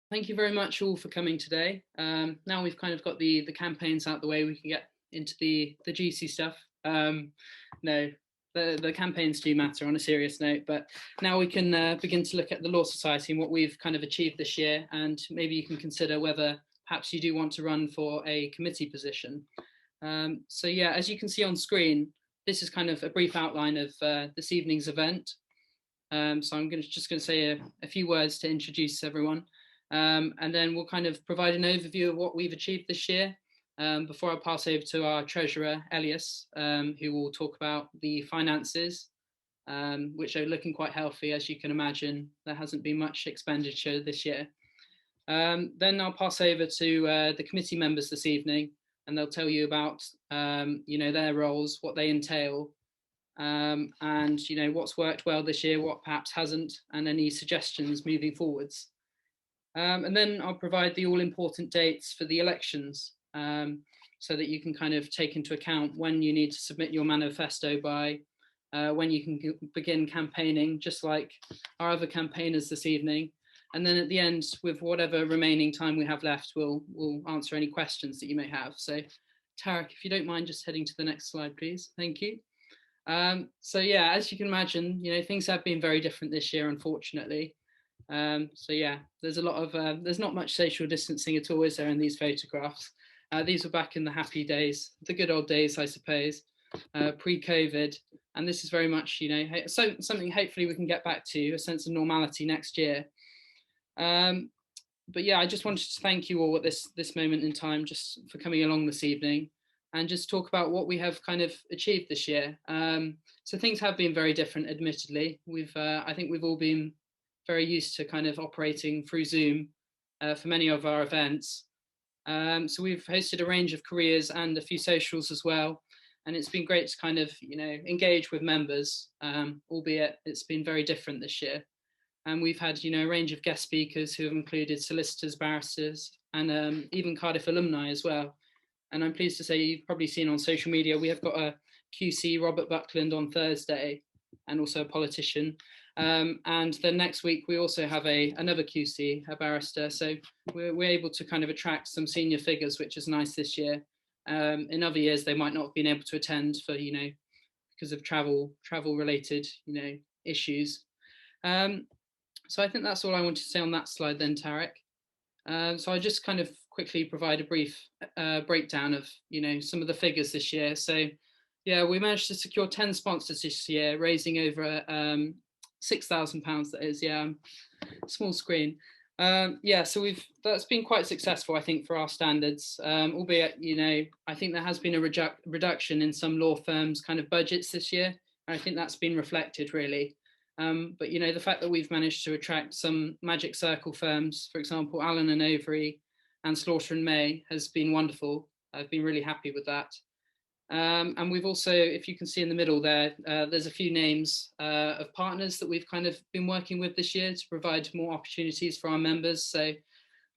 Thank you very much all for coming today. Now we've kind of got the campaigns out the way, we can get into the juicy stuff. No, the campaigns do matter on a serious note, but now we can begin to look at the Law Society and what we've kind of achieved this year, and maybe you can consider whether perhaps you do want to run for a committee position. So yeah, as you can see on screen, this is kind of a brief outline of this evening's event. So I'm just going to say a few words to introduce everyone. And then we'll kind of provide an overview of what we've achieved this year before I pass over to our treasurer, Elias, who will talk about the finances, which are looking quite healthy, as you can imagine. There hasn't been much expenditure this year. Then I'll pass over to the committee members this evening, and they'll tell you about their roles, what they entail, and what's worked well this year, what perhaps hasn't, and any suggestions moving forwards. And then I'll provide the all-important dates for the elections, so that you can kind of take into account when you need to submit your manifesto by, when you can begin campaigning, just like our other campaigners this evening. And then at the end, with whatever remaining time we have left, we'll answer any questions that you may have. So Tarek, if you don't mind just heading to the next slide, please. Thank you. So yeah, as you can imagine, things have been very different this year, unfortunately. So yeah, there's a lot of there's not much social distancing at all, is there, in these photographs? These were back in the happy days, the good old days, I suppose, pre-COVID, and this is very much, so something hopefully we can get back to, a sense of normality next year. But yeah, I just wanted to thank you all at this moment in time, just for coming along this evening, and just talk about what we have kind of achieved this year. So things have been very different, admittedly. I think we've all been very used to kind of operating through Zoom for many of our events. So we've hosted a range of careers and a few socials as well. And it's been great to kind of, engage with members, albeit it's been very different this year. And we've had, a range of guest speakers who have included solicitors, barristers, and even Cardiff alumni as well. And I'm pleased to say, you've probably seen on social media, we have got a QC, Robert Buckland, on Thursday, and also a politician. And then next week, we also have another QC, a barrister. So we're able to kind of attract some senior figures, which is nice this year. In other years, they might not have been able to attend for, because of travel related, issues. So I think that's all I wanted to say on that slide then, Tarek. So I just kind of quickly provide a brief breakdown of, some of the figures this year. So yeah, we managed to secure 10 sponsors this year, raising over £6,000, that is, yeah, small screen. Yeah, so that's been quite successful, I think, for our standards, albeit, I think there has been a reduction in some law firms' kind of budgets this year. And I think that's been reflected, really. But, the fact that we've managed to attract some Magic Circle firms, for example, Allen and Overy and Slaughter and May, has been wonderful. I've been really happy with that. And we've also, if you can see in the middle there, there's a few names of partners that we've kind of been working with this year to provide more opportunities for our members. So,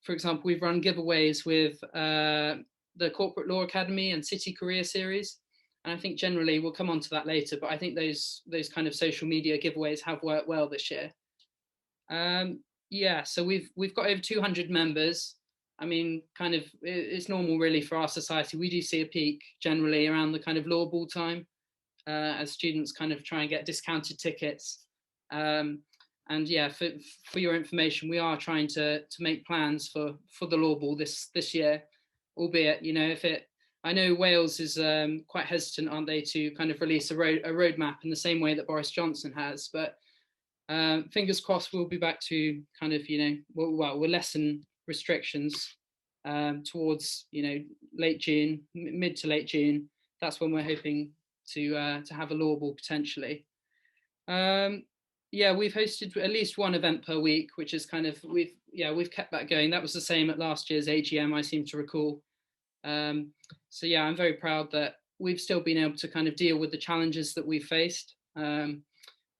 for example, we've run giveaways with the Corporate Law Academy and City Career Series. And I think generally, we'll come on to that later, but I think those kind of social media giveaways have worked well this year. Yeah, so we've got over 200 members. I mean, kind of, it's normal really for our society. We do see a peak generally around the kind of law ball time, as students kind of try and get discounted tickets. And yeah, for your information, we are trying to make plans for the law ball this year, albeit, I know Wales is quite hesitant, aren't they, to kind of release a roadmap in the same way that Boris Johnson has. But fingers crossed, we'll be back to kind of, we'll lessen restrictions towards, late June, mid to late June. That's when we're hoping to have a law ball potentially. Yeah, we've hosted at least one event per week, which is kind of, we've kept that going. That was the same at last year's AGM, I seem to recall. So yeah, I'm very proud that we've still been able to kind of deal with the challenges that we've faced, and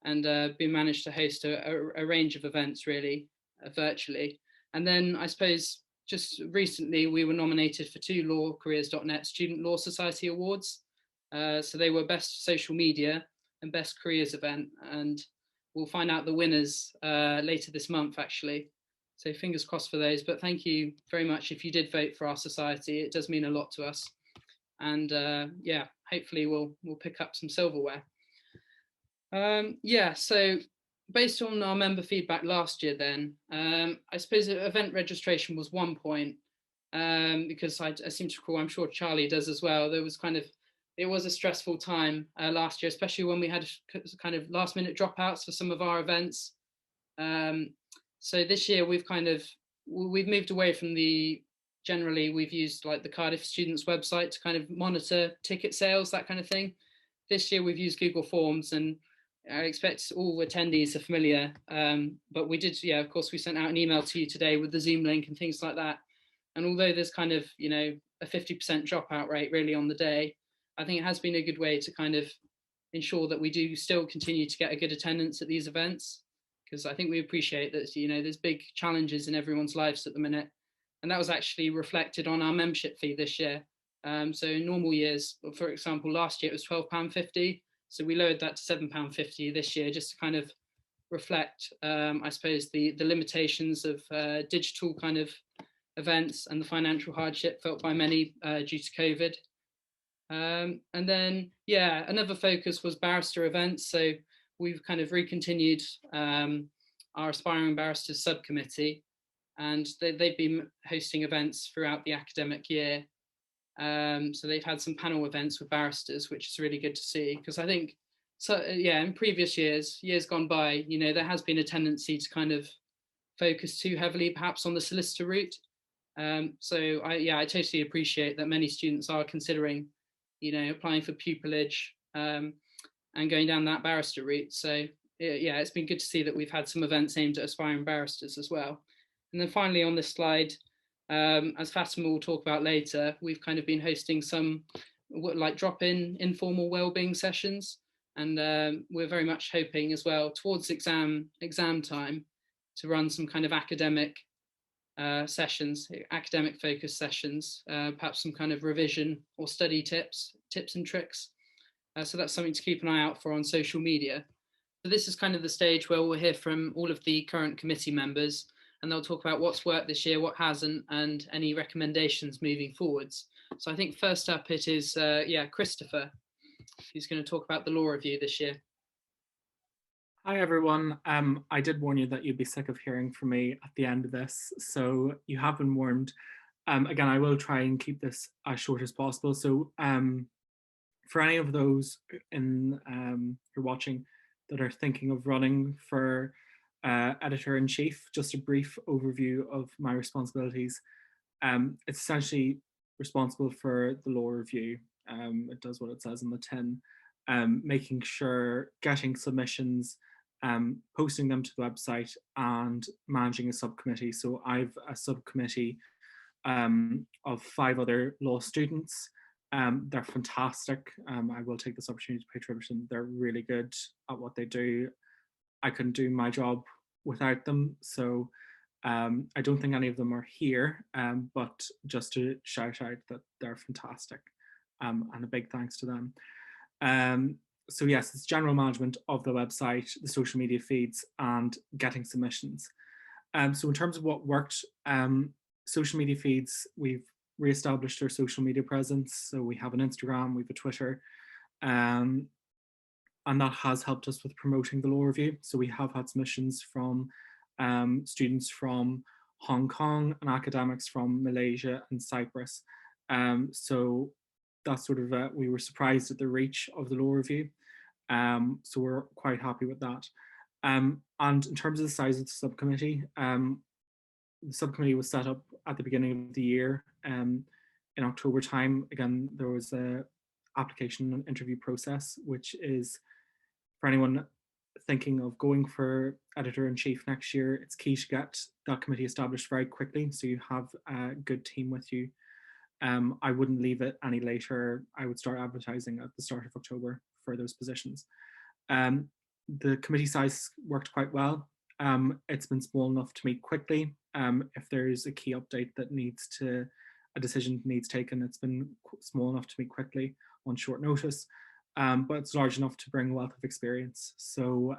been managed to host a range of events really virtually. And then I suppose just recently we were nominated for 2 lawcareers.net Student Law Society Awards. So they were Best Social Media and Best Careers event, and we'll find out the winners later this month actually. So fingers crossed for those. But thank you very much if you did vote for our society. It does mean a lot to us. And yeah, hopefully we'll pick up some silverware. Yeah, so based on our member feedback last year then, I suppose event registration was one point, because I seem to recall, I'm sure Charlie does as well, there was it was a stressful time last year, especially when we had kind of last minute dropouts for some of our events. So this year we've moved away from generally we've used like the Cardiff students website to kind of monitor ticket sales, that kind of thing. This year we've used Google Forms, and I expect all attendees are familiar, but we did, yeah, of course, we sent out an email to you today with the Zoom link and things like that. And although there's kind of, a 50% dropout rate really on the day, I think it has been a good way to kind of ensure that we do still continue to get a good attendance at these events, because I think we appreciate that, there's big challenges in everyone's lives at the minute. And that was actually reflected on our membership fee this year. So in normal years, for example, last year it was £12.50. So we lowered that to £7.50 this year, just to kind of reflect, I suppose, the limitations of digital kind of events and the financial hardship felt by many due to COVID. And then, yeah, another focus was barrister events. So we've kind of recontinued our Aspiring Barristers subcommittee, and they've been hosting events throughout the academic year. So they've had some panel events with barristers, which is really good to see, because I think, so yeah, in previous years gone by, there has been a tendency to kind of focus too heavily perhaps on the solicitor route. So I totally appreciate that many students are considering, applying for pupillage and going down that barrister route. So yeah, it's been good to see that we've had some events aimed at aspiring barristers as well. And then finally on this slide, as Fatima will talk about later, we've kind of been hosting some like drop-in informal wellbeing sessions, and we're very much hoping as well towards exam time to run some kind of academic sessions, academic focused sessions, perhaps some kind of revision or study tips and tricks. So that's something to keep an eye out for on social media. So this is kind of the stage where we'll hear from all of the current committee members, and they'll talk about what's worked this year, what hasn't, and any recommendations moving forwards. So I think first up it is, Christopher, who's going to talk about the law review this year. Hi everyone. I did warn you that you'd be sick of hearing from me at the end of this, so you have been warned. Again, I will try and keep this as short as possible. So for any of those who are watching that are thinking of running for editor-in-chief, just a brief overview of my responsibilities. It's essentially responsible for the law review. It does what it says in the tin, making sure, getting submissions, posting them to the website, and managing a subcommittee. So I've a subcommittee of 5 other law students. They're fantastic. I will take this opportunity to pay tribute to them. They're really good at what they do. I couldn't do my job without them. So I don't think any of them are here, but just to shout out that they're fantastic, and a big thanks to them. So yes, it's general management of the website, the social media feeds, and getting submissions. So in terms of what worked, social media feeds, we've re-established our social media presence. So we have an Instagram, we have a Twitter, and that has helped us with promoting the law review. So we have had submissions from students from Hong Kong and academics from Malaysia and Cyprus. So that's sort of, we were surprised at the reach of the law review. So we're quite happy with that. And in terms of the size of the subcommittee was set up at the beginning of the year. In October time, again, there was a application and interview process, which is, for anyone thinking of going for editor-in-chief next year, it's key to get that committee established very quickly, so you have a good team with you. I wouldn't leave it any later. I would start advertising at the start of October for those positions. The committee size worked quite well. It's been small enough to meet quickly. If there's a key update that a decision needs taken, it's been small enough to meet quickly on short notice. But it's large enough to bring a wealth of experience. So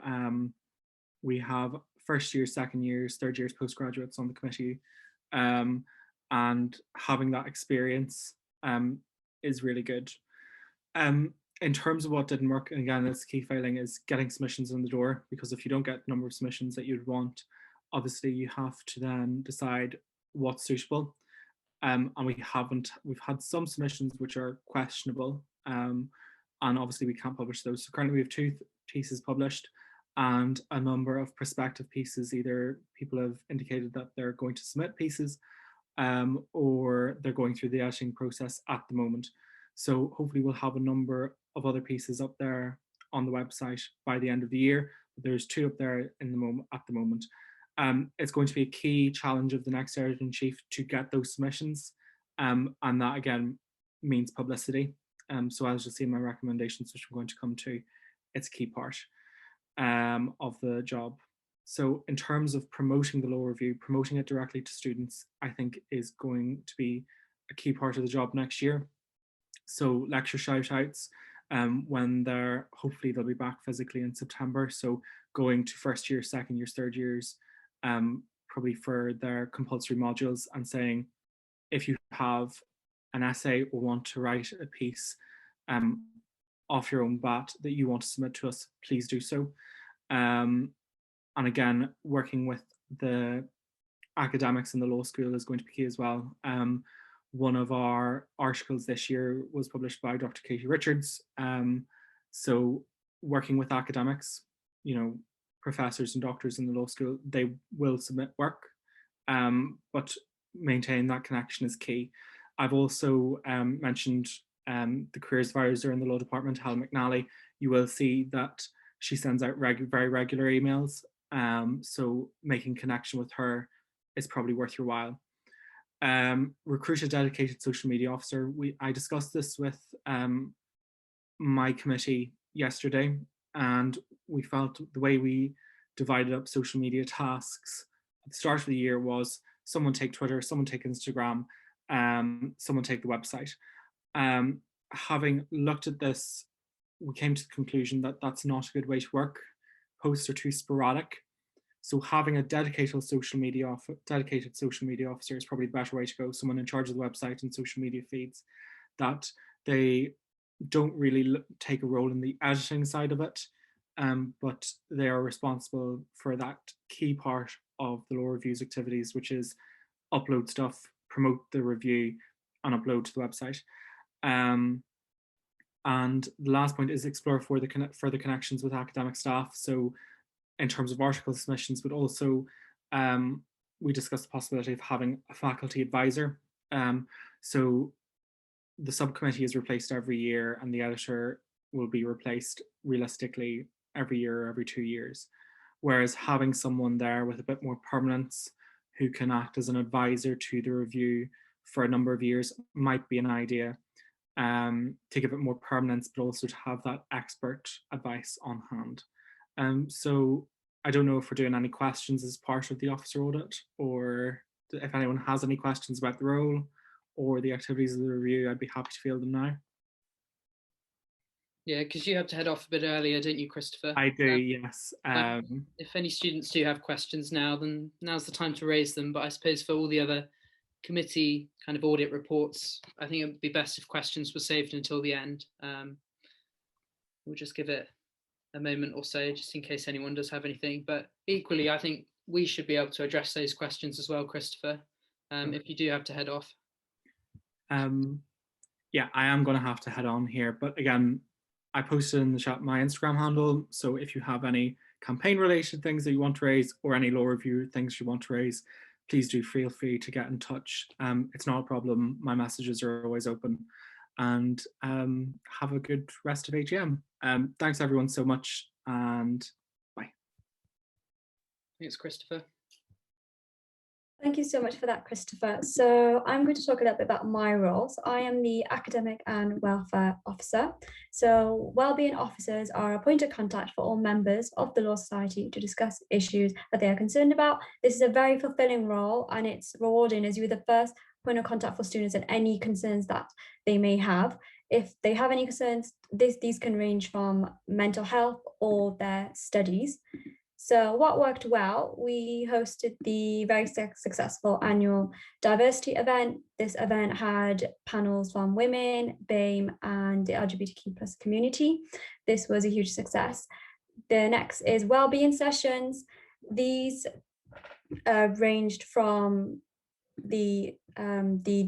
we have first years, second years, third years postgraduates on the committee, and having that experience is really good. In terms of what didn't work, and again, it's key failing, is getting submissions in the door, because if you don't get the number of submissions that you'd want, obviously you have to then decide what's suitable. And we've had some submissions which are questionable, and obviously we can't publish those. So currently we have 2 pieces published and a number of prospective pieces. Either people have indicated that they're going to submit pieces, or they're going through the editing process at the moment. So hopefully we'll have a number of other pieces up there on the website by the end of the year. But there's 2 up there at the moment. It's going to be a key challenge of the next editor-in-chief to get those submissions, and that again means publicity. So as you'll see in my recommendations, which I'm going to come to, it's a key part of the job. So in terms of promoting the law review, promoting it directly to students, I think is going to be a key part of the job next year. So lecture shout-outs, when hopefully they'll be back physically in September. So going to first year, second years, third years, probably for their compulsory modules, and saying, if you have an essay or want to write a piece off your own bat that you want to submit to us, please do so. And again, working with the academics in the law school is going to be key as well. One of our articles this year was published by Dr. Katie Richards. So working with academics, professors and doctors in the law school, they will submit work, but maintain that connection is key. I've also mentioned the careers advisor in the law department, Helen McNally. You will see that she sends out very regular emails. So making connection with her is probably worth your while. Recruit a dedicated social media officer. I discussed this with my committee yesterday, and we felt the way we divided up social media tasks at the start of the year was someone take Twitter, someone take Instagram, someone take the website. Having looked at this, we came to the conclusion that that's not a good way to work. Posts are too sporadic. So having a dedicated social media officer is probably the better way to go. Someone in charge of the website and social media feeds, that they don't really take a role in the editing side of it, but they are responsible for that key part of the law reviews activities, which is upload stuff, promote the review, and upload to the website. And the last point is explore further connections with academic staff. So in terms of article submissions, but also we discussed the possibility of having a faculty advisor. So the subcommittee is replaced every year, and the editor will be replaced realistically every year or every 2 years. Whereas having someone there with a bit more permanence who can act as an advisor to the review for a number of years might be an idea, to give it more permanence, but also to have that expert advice on hand. So I don't know if we're doing any questions as part of the officer audit, or if anyone has any questions about the role or the activities of the review, I'd be happy to field them now. Yeah, because you have to head off a bit earlier, don't you, Christopher? I do, yes. If any students do have questions now, then now's the time to raise them. But I suppose for all the other committee kind of audit reports, I think it would be best if questions were saved until the end. We'll just give it a moment or so, just in case anyone does have anything. But equally, I think we should be able to address those questions as well, Christopher, if you do have to head off. Yeah, I am going to have to head on here. But again, I posted in the chat my Instagram handle. So if you have any campaign related things that you want to raise, or any law review things you want to raise, please do feel free to get in touch. It's not a problem. My messages are always open. And have a good rest of AGM. Thanks everyone so much, and bye. Thanks, Christopher. Thank you so much for that, Christopher. So I'm going to talk a little bit about my role. So I am the Academic and Welfare Officer. So wellbeing officers are a point of contact for all members of the Law Society to discuss issues that they are concerned about. This is a very fulfilling role, and it's rewarding as you're the first point of contact for students and any concerns that they may have. If they have any concerns, these can range from mental health or their studies. So what worked well, we hosted the very successful annual diversity event. This event had panels from women, BAME, and the LGBTQ plus community. This was a huge success. The next is wellbeing sessions. These ranged from the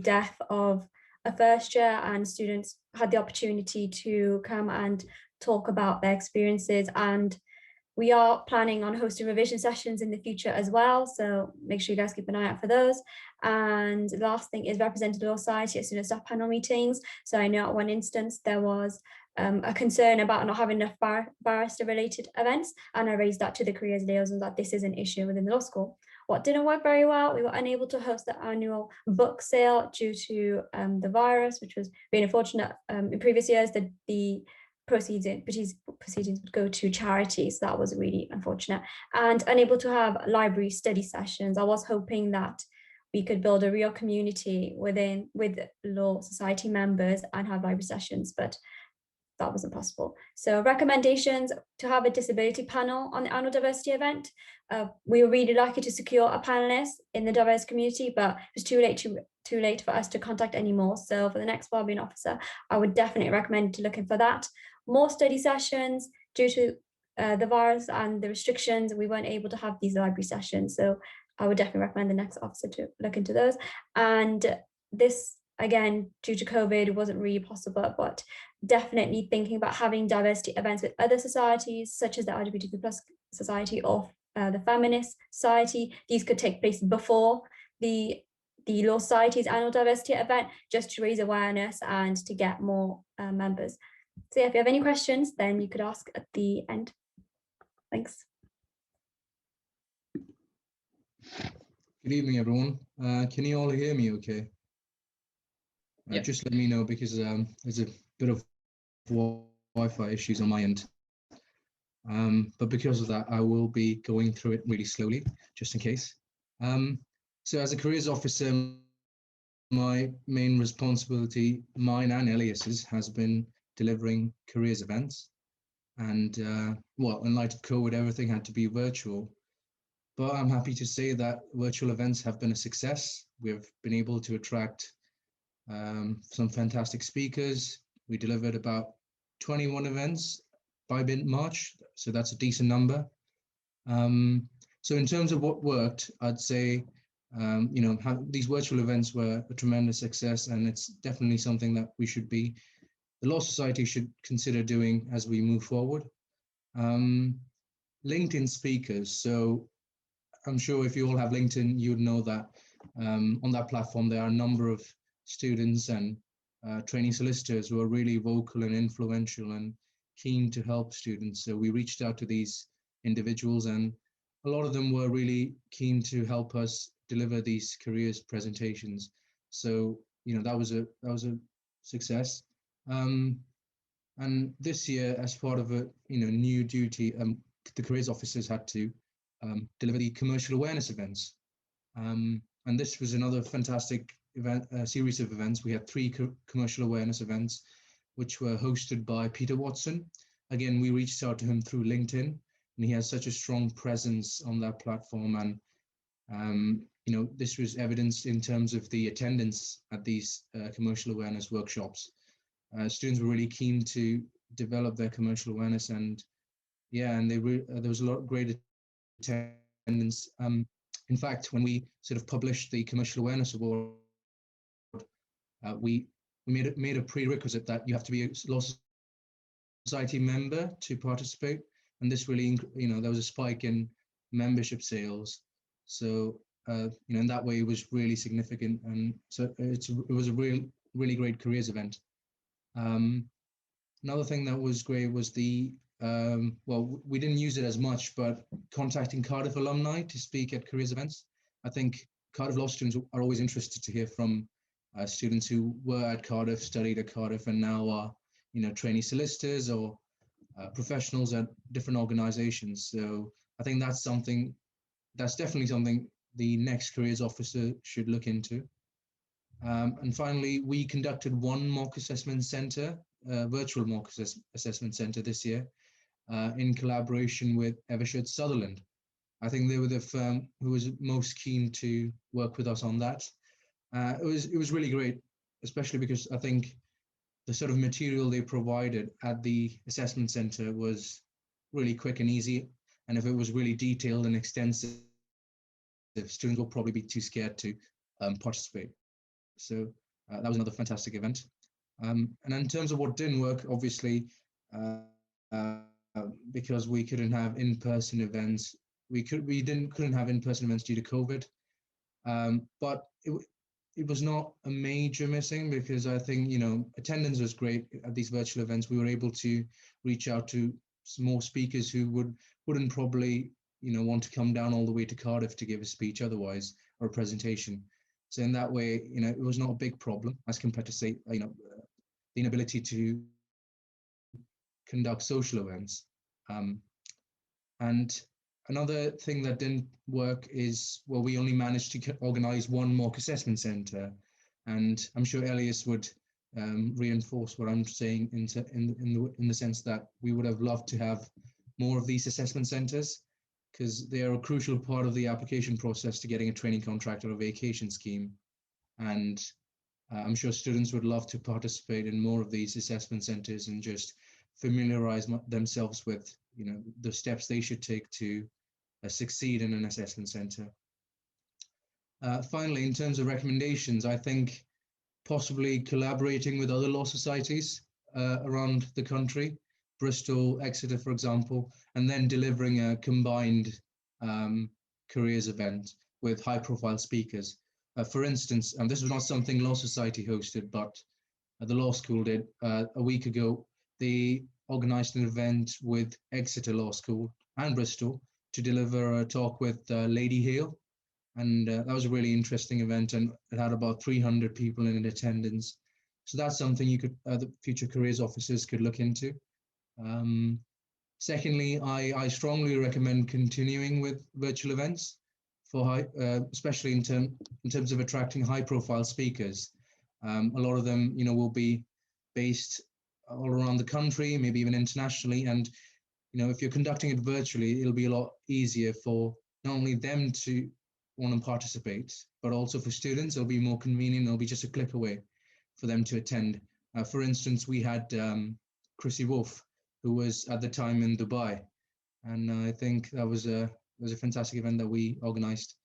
death of a first year, and students had the opportunity to come and talk about their experiences, and we are planning on hosting revision sessions in the future as well, so make sure you guys keep an eye out for those. And the last thing is represented law society at student staff panel meetings. So I know at one instance there was a concern about not having enough barrister related events, and I raised that to the careers liaisons that this is an issue within the law school. What didn't work very well, we were unable to host the annual book sale due to the virus, which was really unfortunate. In previous years, the proceedings would go to charity, so that was really unfortunate. And unable to have library study sessions. I was hoping that we could build a real community with law society members and have library sessions, but that wasn't possible. So recommendations to have a disability panel on the annual diversity event. We were really lucky to secure a panelist in the diverse community, but it was too late for us to contact anymore. So for the next wellbeing officer, I would definitely recommend looking for that. More study sessions. Due to the virus and the restrictions, we weren't able to have these library sessions. So I would definitely recommend the next officer to look into those. And this, again, due to COVID, wasn't really possible, but definitely thinking about having diversity events with other societies, such as the LGBTQ plus society or the feminist society. These could take place before the Law Society's annual diversity event, just to raise awareness and to get more members. So yeah, if you have any questions, then you could ask at the end. Thanks. Good evening, everyone. Can you all hear me okay? Yep. Just let me know, because there's a bit of Wi-Fi issues on my end. But because of that, I will be going through it really slowly, just in case. So as a careers officer, my main responsibility, mine and Elias's, has been delivering careers events. And well, in light of COVID, everything had to be virtual. But I'm happy to say that virtual events have been a success. We've been able to attract some fantastic speakers. We delivered about 21 events by mid-March, so that's a decent number. So in terms of what worked, I'd say, you know, these virtual events were a tremendous success, and it's definitely something that the Law Society should consider doing as we move forward. LinkedIn speakers. So I'm sure if you all have LinkedIn, you'd know that on that platform, there are a number of students and trainee solicitors who are really vocal and influential and keen to help students. So we reached out to these individuals, and a lot of them were really keen to help us deliver these careers presentations. So, you know, that was a success. And this year, as part of a new duty, the careers officers had to deliver the commercial awareness events. And this was another fantastic event, series of events. We had 3 commercial awareness events, which were hosted by Peter Watson. Again, we reached out to him through LinkedIn, and he has such a strong presence on that platform. And, you know, this was evidenced in terms of the attendance at these commercial awareness workshops. Students were really keen to develop their commercial awareness, and yeah, and there was a lot of great attendance. In fact, when we sort of published the Commercial Awareness Award, we made a prerequisite that you have to be a Law Society member to participate, and this really, you know, there was a spike in membership sales. So you know, in that way, it was really significant, and so it was a really great careers event. Another thing that was great was the well, we didn't use it as much, but contacting Cardiff alumni to speak at careers events. I think Cardiff law students are always interested to hear from students who were at Cardiff, studied at Cardiff, and now are, you know, trainee solicitors or professionals at different organizations. So I think that's definitely something the next careers officer should look into. And finally, we conducted one mock assessment center, virtual mock assessment center this year, in collaboration with Evershed Sutherland. I think they were the firm who was most keen to work with us on that. It was really great, especially because I think the sort of material they provided at the assessment center was really quick and easy. And if it was really detailed and extensive, students will probably be too scared to participate. So that was another fantastic event. And in terms of what didn't work, obviously, because we couldn't have in-person events, couldn't have in-person events due to COVID. But it was not a major missing, because I think, attendance was great at these virtual events. We were able to reach out to some more speakers who wouldn't probably want to come down all the way to Cardiff to give a speech otherwise, or a presentation. So in that way, it was not a big problem as compared to, say, the inability to conduct social events. And another thing that didn't work is, well, we only managed to organize one mock assessment center, and I'm sure Elias would reinforce what I'm saying in the sense that we would have loved to have more of these assessment centers, because they are a crucial part of the application process to getting a training contract or a vacation scheme. And I'm sure students would love to participate in more of these assessment centers and just familiarize themselves with the steps they should take to succeed in an assessment center. Finally, in terms of recommendations, I think possibly collaborating with other law societies around the country, Bristol, Exeter, for example, and then delivering a combined careers event with high-profile speakers. For instance, and this was not something Law Society hosted, but the law school did a week ago. They organized an event with Exeter Law School and Bristol to deliver a talk with Lady Hale. And that was a really interesting event, and it had about 300 people in attendance. So that's something the future careers officers could look into. Secondly, I strongly recommend continuing with virtual events for especially in terms of attracting high-profile speakers. A lot of them, will be based all around the country, maybe even internationally. And if you're conducting it virtually, it'll be a lot easier for not only them to want to participate, but also for students. It'll be more convenient. It'll be just a click away for them to attend. For instance, we had Chrissy Wolf, who was at the time in Dubai, and I think that was a fantastic event that we organized.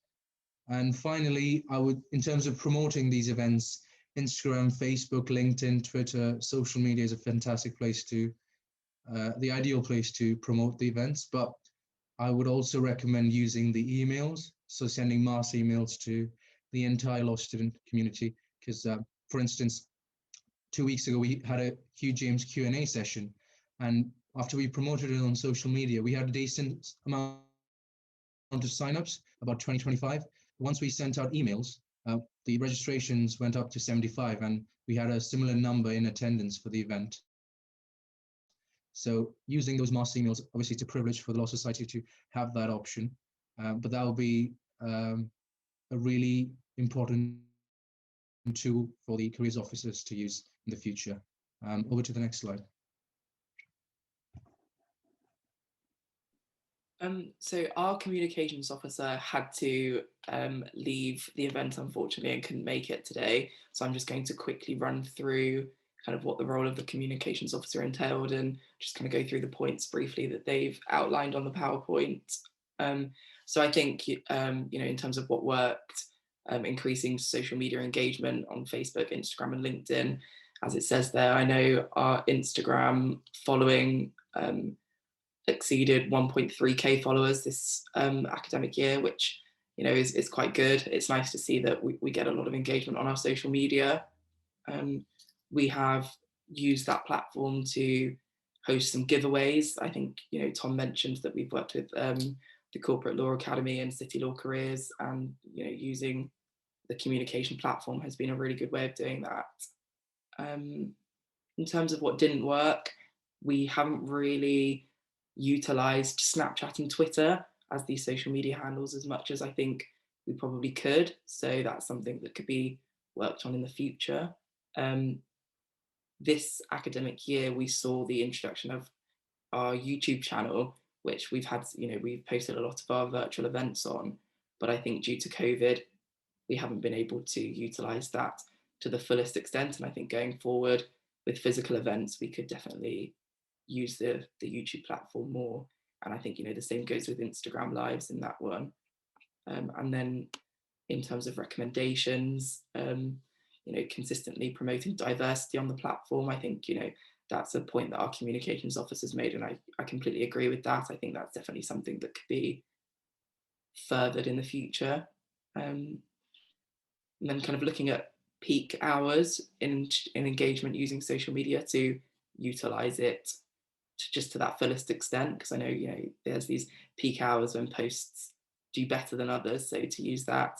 And finally, in terms of promoting these events, Instagram, Facebook, LinkedIn, Twitter, social media is a fantastic place the ideal place to promote the events. But I would also recommend using the emails, so sending mass emails to the entire law student community. Because, for instance, 2 weeks ago, we had a Hugh James Q&A session, and after we promoted it on social media, we had a decent amount of signups, about 20-25. Once we sent out emails, the registrations went up to 75, and we had a similar number in attendance for the event. So using those mass emails, obviously it's a privilege for the Law Society to have that option, but that will be a really important tool for the careers officers to use in the future. Over to the next slide. So our communications officer had to leave the event, unfortunately, and couldn't make it today. So I'm just going to quickly run through kind of what the role of the communications officer entailed, and just kind of go through the points briefly that they've outlined on the PowerPoint. So I think, in terms of what worked, increasing social media engagement on Facebook, Instagram, and LinkedIn, as it says there. I know our Instagram following exceeded 1.3k followers this academic year, which is quite good. It's nice to see that we get a lot of engagement on our social media. We have used that platform to host some giveaways. I think Tom mentioned that we've worked with the Corporate Law Academy and City Law Careers, and using the communication platform has been a really good way of doing that. In terms of what didn't work, we haven't really utilized Snapchat and Twitter as these social media handles as much as I think we probably could. So that's something that could be worked on in the future. This academic year, we saw the introduction of our YouTube channel, which we've had, we've posted a lot of our virtual events on, but I think due to COVID, we haven't been able to utilize that to the fullest extent. And I think going forward with physical events, we could definitely use the YouTube platform more. And I think, the same goes with Instagram Lives in that one. And then in terms of recommendations, consistently promoting diversity on the platform, I think, that's a point that our communications officers made, and I completely agree with that. I think that's definitely something that could be furthered in the future. And then kind of looking at peak hours in engagement using social media to utilize it to that fullest extent, because I know, there's these peak hours when posts do better than others, so to use that.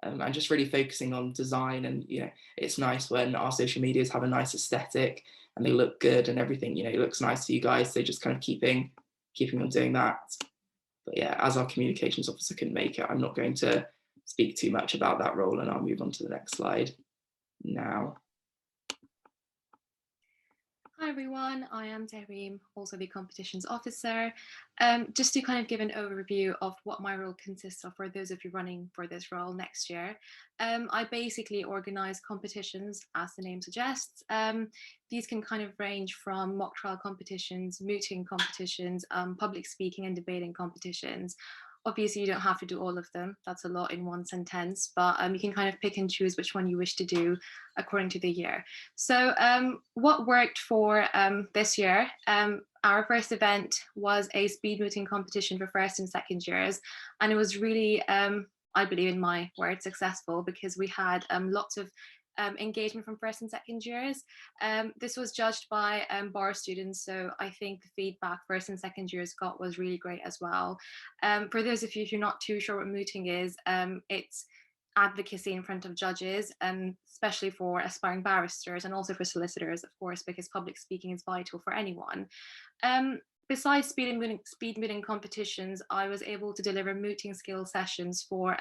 And just really focusing on design, and it's nice when our social medias have a nice aesthetic and they look good and everything, it looks nice to you guys, so just kind of keeping on doing that. But yeah, as our communications officer couldn't make it, I'm not going to speak too much about that role, and I'll move on to the next slide now. Hi everyone, I am Tahreem, also the competitions officer. Just to kind of give an overview of what my role consists of for those of you running for this role next year. I basically organise competitions, as the name suggests. These can kind of range from mock trial competitions, mooting competitions, public speaking and debating competitions. Obviously, you don't have to do all of them. That's a lot in one sentence, but you can kind of pick and choose which one you wish to do according to the year. So what worked for this year, our first event was a speed mooting competition for first and second years. And it was really, I believe in my word, successful, because we had lots of engagement from first and second years. This was judged by bar students, so I think the feedback first and second years got was really great as well. For those of you who are not too sure what mooting is, it's advocacy in front of judges, especially for aspiring barristers and also for solicitors, of course, because public speaking is vital for anyone. Besides speed mooting competitions, I was able to deliver mooting skill sessions for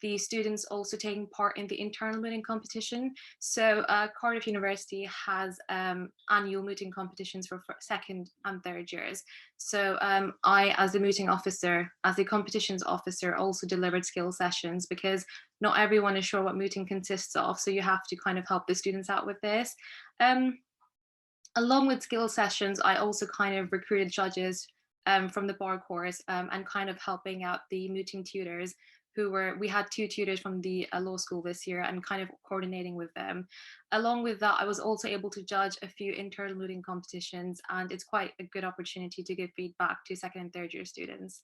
the students also taking part in the internal mooting competition. So Cardiff University has annual mooting competitions for second and third years. So I, as the mooting officer, as the competitions officer, also delivered skill sessions, because not everyone is sure what mooting consists of. So you have to kind of help the students out with this. Along with skill sessions, I also kind of recruited judges from the bar course and kind of helping out the mooting tutors we had 2 tutors from the law school this year, and kind of coordinating with them. Along with that, I was also able to judge a few internal mooting competitions, and it's quite a good opportunity to give feedback to second and third year students.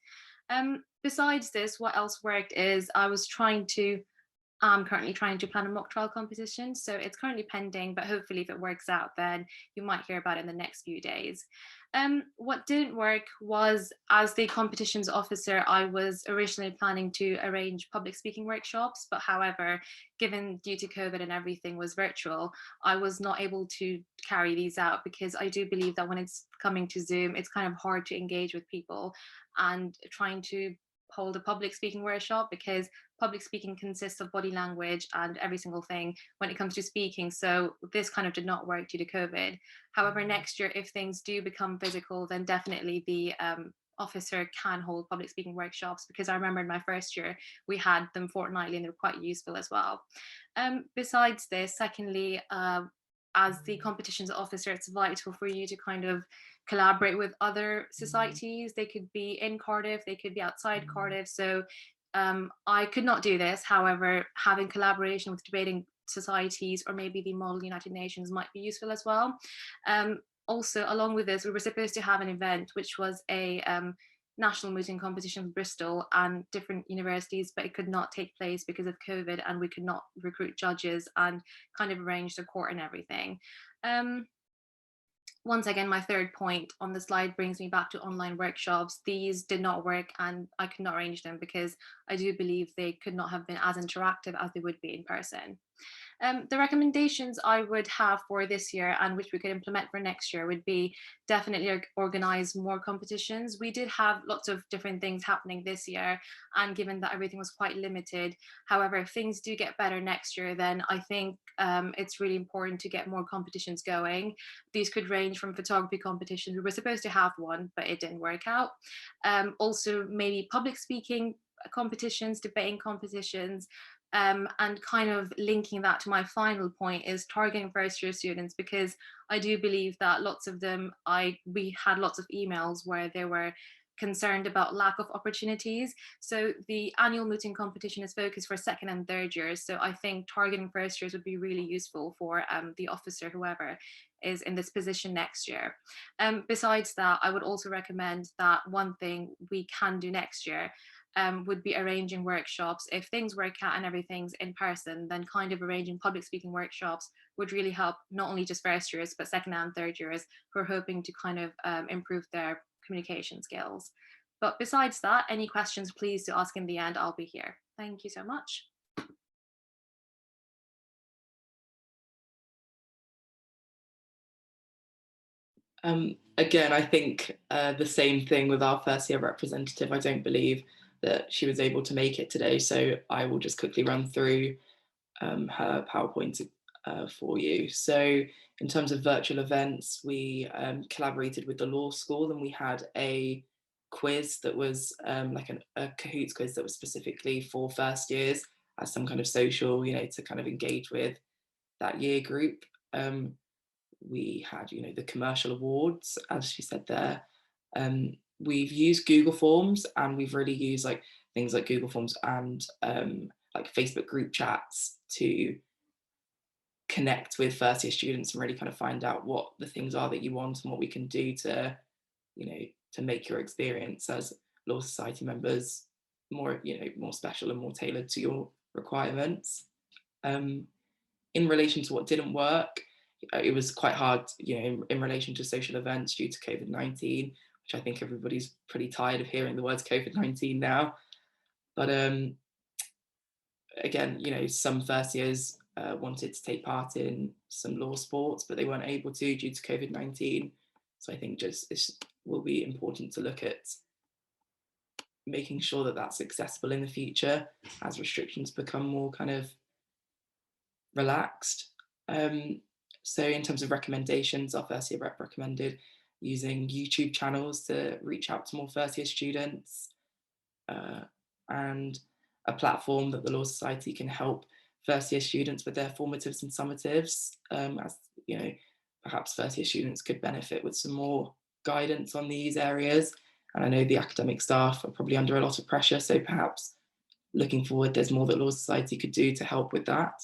Besides this, what else worked is I'm currently trying to plan a mock trial competition, so it's currently pending, but hopefully if it works out, then you might hear about it in the next few days. What didn't work was, as the competitions officer, I was originally planning to arrange public speaking workshops, but however, given due to COVID and everything was virtual, I was not able to carry these out, because I do believe that when it's coming to Zoom, it's kind of hard to engage with people, and trying to hold a public speaking workshop, because public speaking consists of body language and every single thing when it comes to speaking. So this kind of did not work due to COVID. However, next year, if things do become physical, then definitely the officer can hold public speaking workshops, because I remember in my first year, we had them fortnightly and they were quite useful as well. Besides this, secondly, as the competitions officer, it's vital for you to kind of collaborate with other societies. They could be in Cardiff, they could be outside Cardiff. So I could not do this. However, having collaboration with debating societies or maybe the Model United Nations might be useful as well. Also, along with this, we were supposed to have an event, which was a national mooting competition in Bristol and different universities, but it could not take place because of COVID, and we could not recruit judges and kind of arrange the court and everything. Once again, my third point on the slide brings me back to online workshops. These did not work, and I could not arrange them because I do believe they could not have been as interactive as they would be in person. The recommendations I would have for this year and which we could implement for next year would be definitely organize more competitions. We did have lots of different things happening this year, and given that everything was quite limited, however, if things do get better next year, then I think it's really important to get more competitions going. These could range from photography competitions. We were supposed to have one, but it didn't work out. Also, maybe public speaking competitions, debating competitions, and kind of linking that to my final point is targeting first year students, because I do believe that lots of them, we had lots of emails where they were concerned about lack of opportunities. So the annual mooting competition is focused for second and third years. So I think targeting first years would be really useful for the officer, whoever is in this position next year. Besides that, I would also recommend that one thing we can do next year would be arranging workshops. If things work out and everything's in person, then kind of arranging public speaking workshops would really help not only just first years, but second and third years who are hoping to kind of improve their communication skills. But besides that, any questions, please do ask in the end. I'll be here. Thank you so much. Again, I think the same thing with our first year representative. I don't believe that she was able to make it today, so I will just quickly run through her PowerPoint for you. So in terms of virtual events, we collaborated with the law school, and we had a quiz that was like a Kahoots quiz that was specifically for first years as some kind of social, to kind of engage with that year group. We had, the commercial awards, as she said there. We've used Google Forms, and we've really used like things like Google Forms and like Facebook group chats to connect with first year students and really kind of find out what the things are that you want and what we can do to, to make your experience as Law Society members more, more special and more tailored to your requirements. In relation to what didn't work, it was quite hard, in relation to social events due to COVID-19, which I think everybody's pretty tired of hearing the words COVID-19 now. But again, some first years wanted to take part in some law sports, but they weren't able to due to COVID-19. So I think just it will be important to look at making sure that that's accessible in the future as restrictions become more kind of relaxed. So in terms of recommendations, our first year rep recommended using YouTube channels to reach out to more first year students, and a platform that the Law Society can help first year students with their formatives and summatives, as perhaps first year students could benefit with some more guidance on these areas. And I know the academic staff are probably under a lot of pressure, so perhaps looking forward, there's more that Law Society could do to help with that.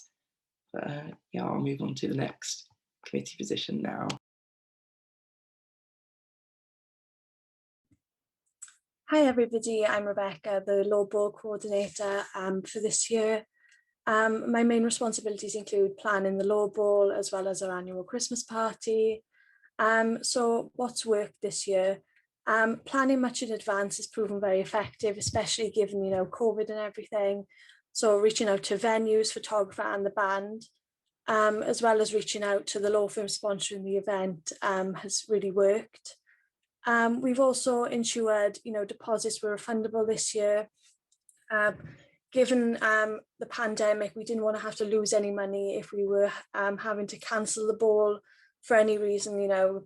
But yeah, I'll move on to the next committee position now. Hi everybody, I'm Rebecca, the Law Board Coordinator for this year. My main responsibilities include planning the Law Ball as well as our annual Christmas party. So what's worked this year? Planning much in advance has proven very effective, especially given COVID and everything. So reaching out to venues, photographer and the band, as well as reaching out to the law firm sponsoring the event has really worked. We've also ensured, deposits were refundable this year. Given the pandemic, we didn't want to have to lose any money if we were having to cancel the ball for any reason,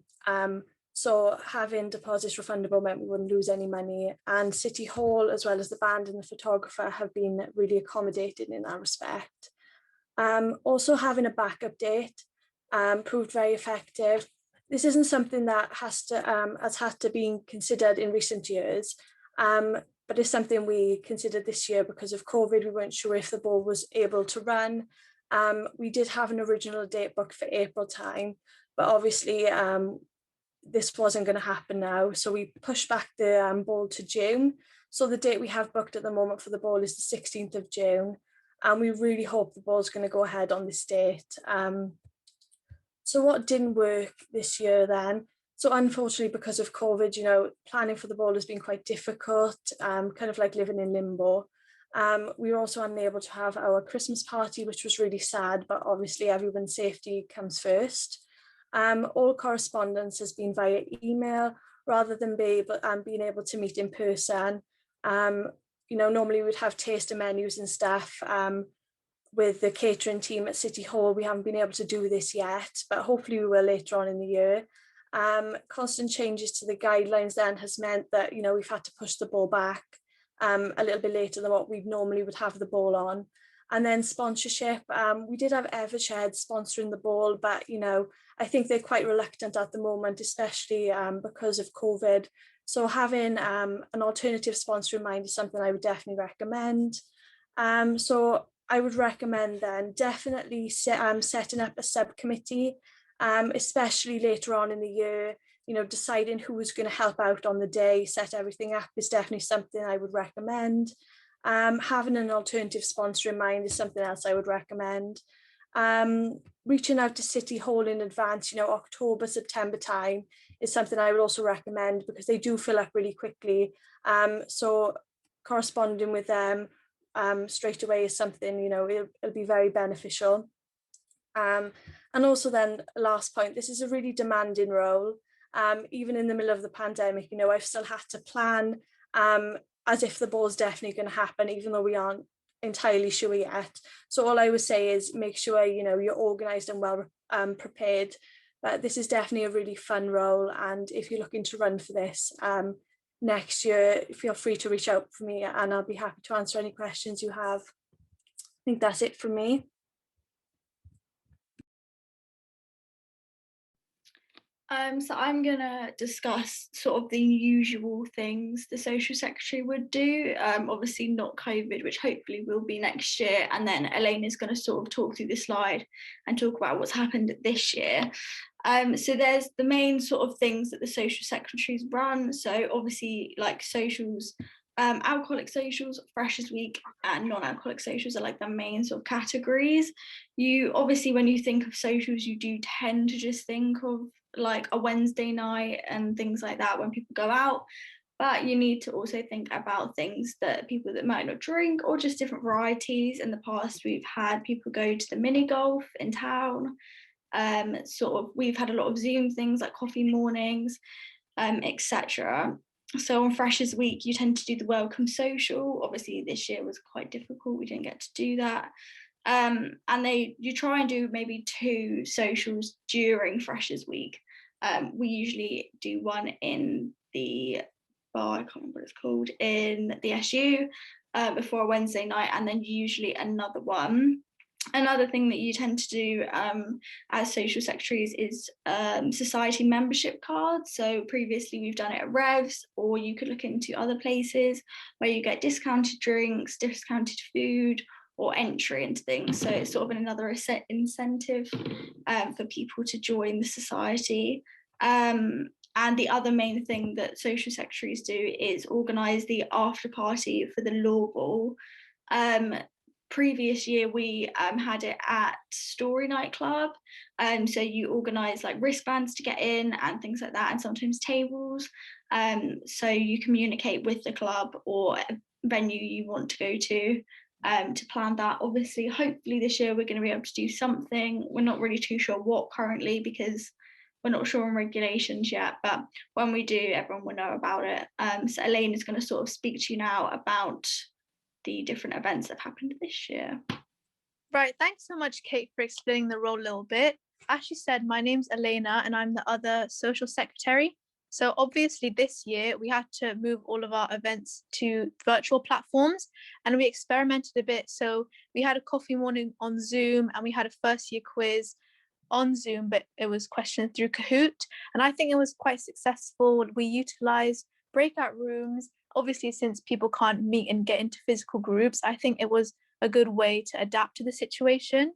so having deposits refundable meant we wouldn't lose any money. And City Hall, as well as the band and the photographer, have been really accommodated in that respect. Also having a backup date proved very effective. This isn't something that has had to be considered in recent years, but it's something we considered this year because of COVID. We weren't sure if the ball was able to run. We did have an original date booked for April time, but obviously this wasn't going to happen now. So we pushed back the ball to June. So the date we have booked at the moment for the ball is the 16th of June. And we really hope the ball's going to go ahead on this date. So what didn't work this year then? So unfortunately, because of COVID, planning for the ball has been quite difficult, kind of like living in limbo. We were also unable to have our Christmas party, which was really sad, but obviously everyone's safety comes first. All correspondence has been via email rather than being able to meet in person. Normally we'd have taster menus and stuff with the catering team at City Hall. We haven't been able to do this yet, but hopefully we will later on in the year. Constant changes to the guidelines then has meant that, we've had to push the ball back a little bit later than what we normally would have the ball on. And then sponsorship, we did have Evershed sponsoring the ball, but I think they're quite reluctant at the moment, especially because of COVID. So having an alternative sponsor in mind is something I would definitely recommend. So I would recommend then definitely setting up a subcommittee, especially later on in the year. Deciding who is going to help out on the day, set everything up is definitely something I would recommend. Having an alternative sponsor in mind is something else I would recommend. Reaching out to City Hall in advance, October, September time is something I would also recommend because they do fill up really quickly. So corresponding with them straight away is something, it'll be very beneficial. And also then last point, this is a really demanding role. Even in the middle of the pandemic, I've still had to plan as if the ball's definitely going to happen, even though we aren't entirely sure yet. So all I would say is make sure, you're organised and well prepared. But this is definitely a really fun role. And if you're looking to run for this next year, feel free to reach out for me and I'll be happy to answer any questions you have. I think that's it from me. So I'm going to discuss sort of the usual things the social secretary would do, obviously not COVID, which hopefully will be next year, and then Elaine is going to sort of talk through the slide and talk about what's happened this year. So there's the main sort of things that the social secretaries run, so obviously like socials, alcoholic socials, Freshers Week and non-alcoholic socials are like the main sort of categories. You obviously, when you think of socials, you do tend to just think of like a Wednesday night and things like that when people go out, but you need to also think about things that people that might not drink or just different varieties. In the past we've had people go to the mini golf in town, we've had a lot of Zoom things like coffee mornings, etc. So on Freshers Week you tend to do the welcome social. Obviously this year was quite difficult, we didn't get to do that. And you try and do maybe 2 socials during Freshers Week. We usually do one in the bar, I can't remember what it's called, in the SU before a Wednesday night, and then usually another one. Another thing that you tend to do as social secretaries is society membership cards. So previously we've done it at Revs, or you could look into other places where you get discounted drinks, discounted food, or entry into things. So it's sort of another incentive for people to join the society. And the other main thing that social secretaries do is organise the after party for the law ball. Previous year we had it at Story nightclub, so you organise like wristbands to get in and things like that, and sometimes tables, so you communicate with the club or venue you want to go to plan that. Obviously, hopefully this year we're going to be able to do something. We're not really too sure what currently because we're not sure on regulations yet, but when we do, everyone will know about it. So Elaine is going to sort of speak to you now about the different events that have happened this year. Right, thanks so much, Kate, for explaining the role a little bit. As she said, my name's Elena and I'm the other social secretary. So obviously this year we had to move all of our events to virtual platforms and we experimented a bit. So we had a coffee morning on Zoom and we had a first year quiz on Zoom, but it was questioned through Kahoot. And I think it was quite successful. We utilized breakout rooms. Obviously, since people can't meet and get into physical groups, I think it was a good way to adapt to the situation.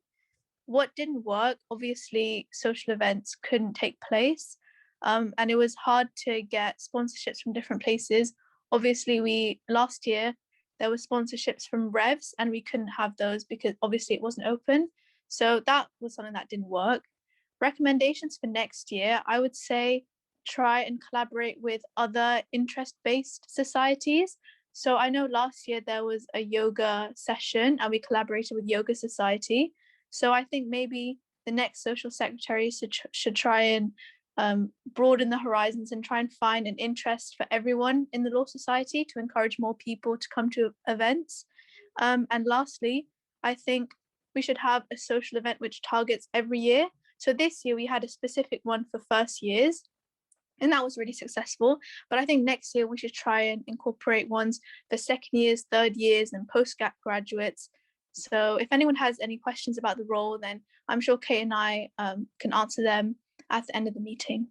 What didn't work, obviously, social events couldn't take place. And it was hard to get sponsorships from different places. Obviously, last year, there were sponsorships from Revs and we couldn't have those because obviously it wasn't open. So that was something that didn't work. Recommendations for next year, I would say try and collaborate with other interest-based societies. So I know last year there was a yoga session and we collaborated with Yoga Society. So I think maybe the next social secretaries should try and broaden the horizons and try and find an interest for everyone in the Law Society to encourage more people to come to events. And lastly, I think we should have a social event which targets every year. So this year we had a specific one for first years, and that was really successful. But I think next year we should try and incorporate ones for second years, third years, and post-gap graduates. So if anyone has any questions about the role, then I'm sure Kate and I can answer them at the end of the meeting.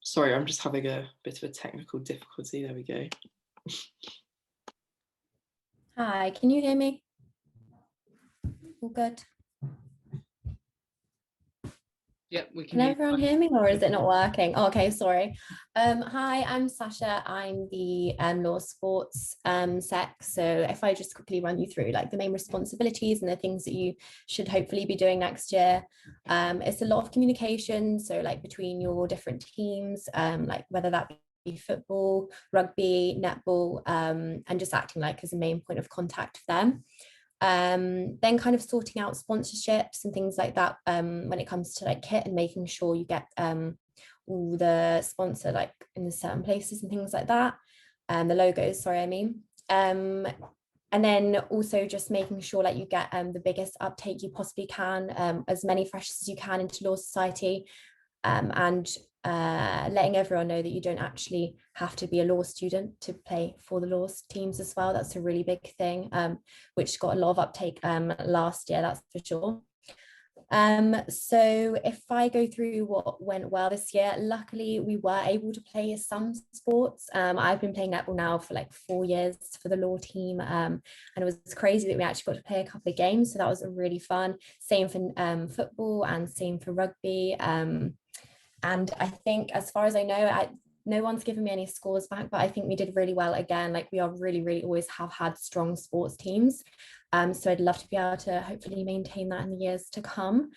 Sorry, I'm just having a bit of a technical difficulty. There we go. Hi, can you hear me? All good? Yep, we Can everyone hear me, or is it not working? Oh, okay, sorry. Hi, I'm Sasha. I'm the law sports sec. So if I just quickly run you through like the main responsibilities and the things that you should hopefully be doing next year. It's a lot of communication. So like between your different teams, like whether that be football, rugby, netball, and just acting like as a main point of contact for them. Then kind of sorting out sponsorships and things like that when it comes to like kit and making sure you get all the sponsor like in certain places and things like that, the logos, sorry, I mean, and then also just making sure like you get the biggest uptake you possibly can, as many freshers as you can into Law Society, and letting everyone know that you don't actually have to be a law student to play for the law teams as well. That's a really big thing, which got a lot of uptake last year, that's for sure. So if I go through what went well this year, luckily we were able to play some sports. I've been playing netball now for like 4 years for the law team, and it was crazy that we actually got to play a couple of games, so that was really fun. Same for football and same for rugby. And I think, as far as I know, no one's given me any scores back, but I think we did really well again. Like we are really always have had strong sports teams. So I'd love to be able to hopefully maintain that in the years to come.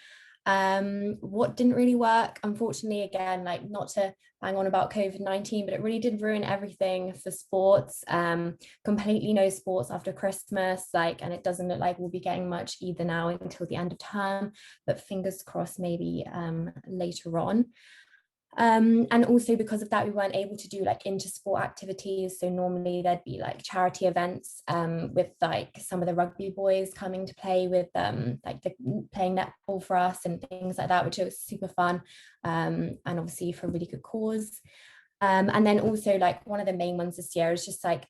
What didn't really work, unfortunately, again, like not to bang on about COVID-19, but it really did ruin everything for sports. Completely no sports after Christmas, like, and it doesn't look like we'll be getting much either now until the end of term, but fingers crossed maybe later on. And also because of that, we weren't able to do like inter-sport activities. So normally there'd be like charity events with like some of the rugby boys coming to play with like playing netball for us and things like that, which was super fun, and obviously for a really good cause. And then also like one of the main ones this year is just like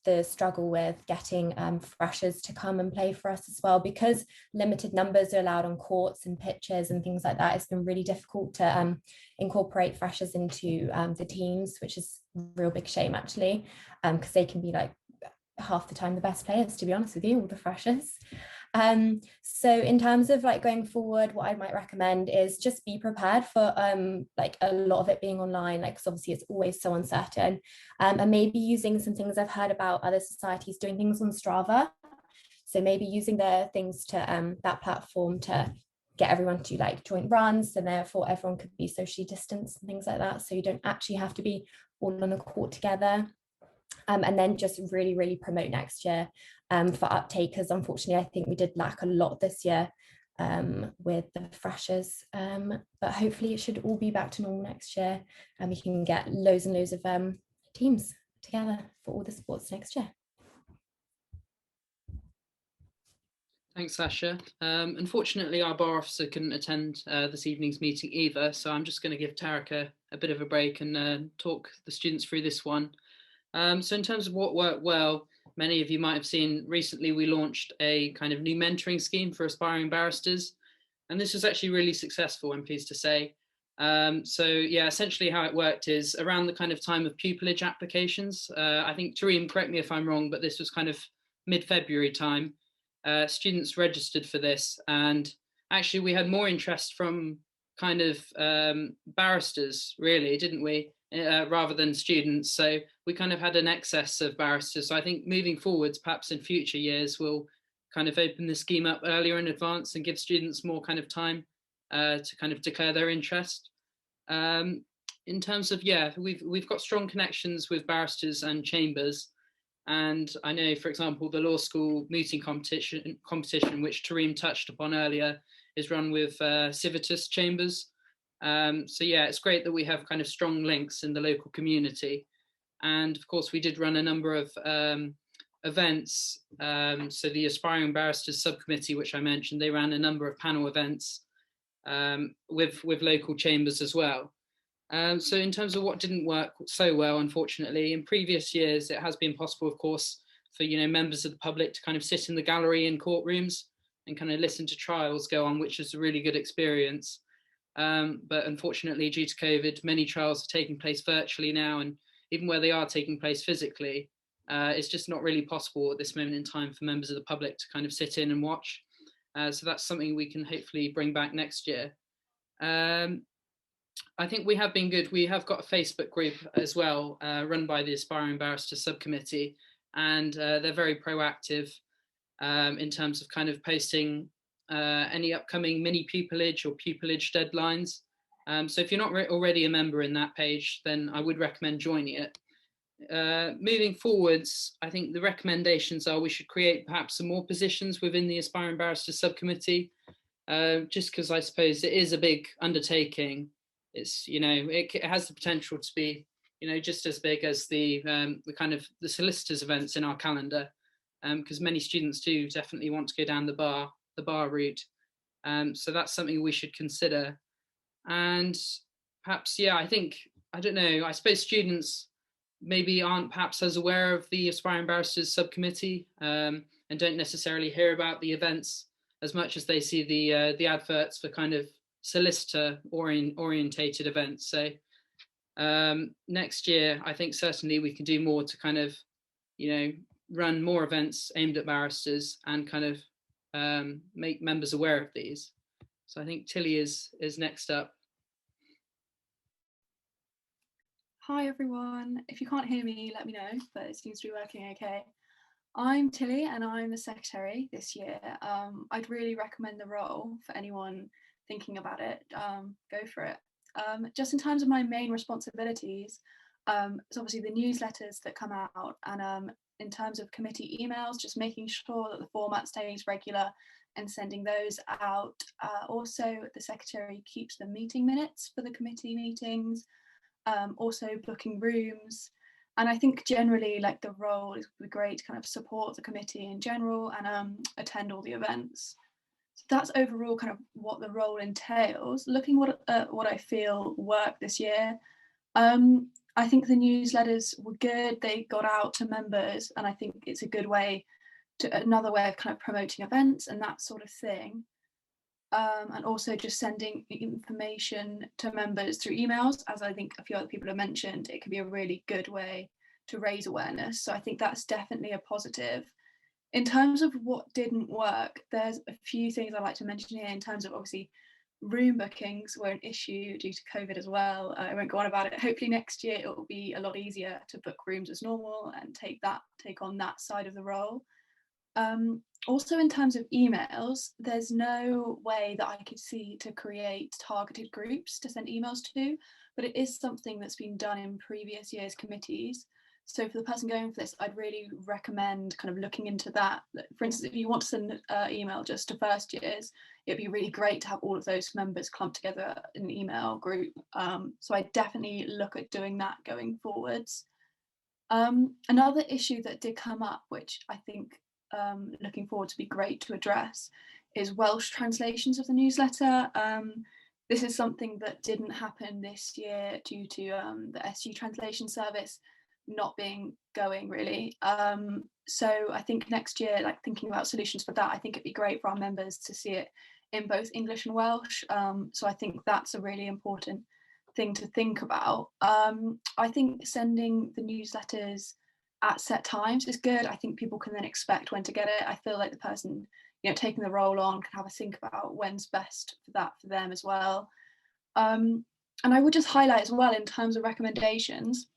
the struggle with getting freshers to come and play for us as well, because limited numbers are allowed on courts and pitches and things like that. It's been really difficult to incorporate freshers into the teams, which is a real big shame actually, because they can be like half the time the best players, to be honest with you, all the freshers. So in terms of like going forward, what I might recommend is just be prepared for like a lot of it being online, like because obviously it's always so uncertain, and maybe using some things I've heard about other societies doing things on Strava. So maybe using the things to that platform to get everyone to like joint runs, and therefore everyone could be socially distanced and things like that, so you don't actually have to be all on a court together. And then just really promote next year for uptake, because unfortunately I think we did lack a lot this year with the freshers, but hopefully it should all be back to normal next year and we can get loads and loads of teams together for all the sports next year. Thanks, Sasha. Unfortunately, our bar officer couldn't attend this evening's meeting either, so I'm just going to give Tarek a bit of a break and talk the students through this one. So in terms of what worked well, many of you might have seen recently we launched a kind of new mentoring scheme for aspiring barristers, and this was actually really successful, I'm pleased to say. So yeah, essentially how it worked is around the kind of time of pupillage applications. I think, Tareem, correct me if I'm wrong, but this was kind of mid-February time. Students registered for this, and actually we had more interest from kind of barristers, really, didn't we? Rather than students. So we kind of had an excess of barristers. So I think moving forwards, perhaps in future years, we'll kind of open the scheme up earlier in advance and give students more kind of time to kind of declare their interest. In terms of, we've got strong connections with barristers and chambers. And I know, for example, the law school mooting competition, which Tareem touched upon earlier, is run with Civitas chambers. So yeah, it's great that we have kind of strong links in the local community. And of course, we did run a number of events. So the Aspiring Barristers Subcommittee, which I mentioned, they ran a number of panel events with local chambers as well. So in terms of what didn't work so well, unfortunately, in previous years, it has been possible, of course, for members of the public to kind of sit in the gallery in courtrooms and kind of listen to trials go on, which is a really good experience. But unfortunately, due to COVID, many trials are taking place virtually now, and even where they are taking place physically, it's just not really possible at this moment in time for members of the public to kind of sit in and watch. So that's something we can hopefully bring back next year. I think we have been good. We have got a Facebook group as well, run by the Aspiring Barristers Subcommittee, and they're very proactive in terms of kind of posting any upcoming mini pupillage or pupillage deadlines. So if you're not already a member in that page, then I would recommend joining it. Moving forwards, I think the recommendations are we should create perhaps some more positions within the Aspiring Barristers Subcommittee, just because I suppose it is a big undertaking. It's, it has the potential to be, just as big as the kind of the solicitors events in our calendar, because many students do definitely want to go down the bar route. So that's something we should consider. And perhaps, I don't know, I suppose students maybe aren't perhaps as aware of the Aspiring Barristers Subcommittee and don't necessarily hear about the events as much as they see the adverts for kind of solicitor orientated events. So next year, I think certainly we can do more to kind of, run more events aimed at barristers and kind of make members aware of these. So I think Tilly is next up. Hi everyone. If you can't hear me, let me know, but it seems to be working okay. I'm Tilly and I'm the secretary this year. I'd really recommend the role for anyone thinking about it. Go for it. Just in terms of my main responsibilities, it's obviously the newsletters that come out, and in terms of committee emails, just making sure that the format stays regular and sending those out. Also, the secretary keeps the meeting minutes for the committee meetings, also booking rooms. And I think generally, like, the role is great to kind of support the committee in general and attend all the events. So that's overall kind of what the role entails. Looking at what I feel worked this year, I think the newsletters were good. They got out to members, and I think it's a good way another way of kind of promoting events and that sort of thing. And also just sending information to members through emails, as I think a few other people have mentioned, it can be a really good way to raise awareness. So I think that's definitely a positive. In terms of what didn't work, there's a few things I'd like to mention here. In terms of, obviously, room bookings were an issue due to COVID as well. I won't go on about it. Hopefully next year it will be a lot easier to book rooms as normal and take on that side of the role. Also, in terms of emails, there's no way that I could see to create targeted groups to send emails to, but it is something that's been done in previous years' committees. So for the person going for this, I'd really recommend kind of looking into that. For instance, if you want to send an email just to first years, it'd be really great to have all of those members clumped together in an email group. So I definitely look at doing that going forwards. Another issue that did come up, which I think looking forward to be great to address, is Welsh translations of the newsletter. This is something that didn't happen this year due to the SU translation service not going really. So I think next year, like, thinking about solutions for that, I think it'd be great for our members to see it in both English and Welsh. So I think that's a really important thing to think about. I think sending the newsletters at set times is good. I think people can then expect when to get it. I feel like the person, taking the role on can have a think about when's best for that for them as well. And I would just highlight as well, in terms of recommendations,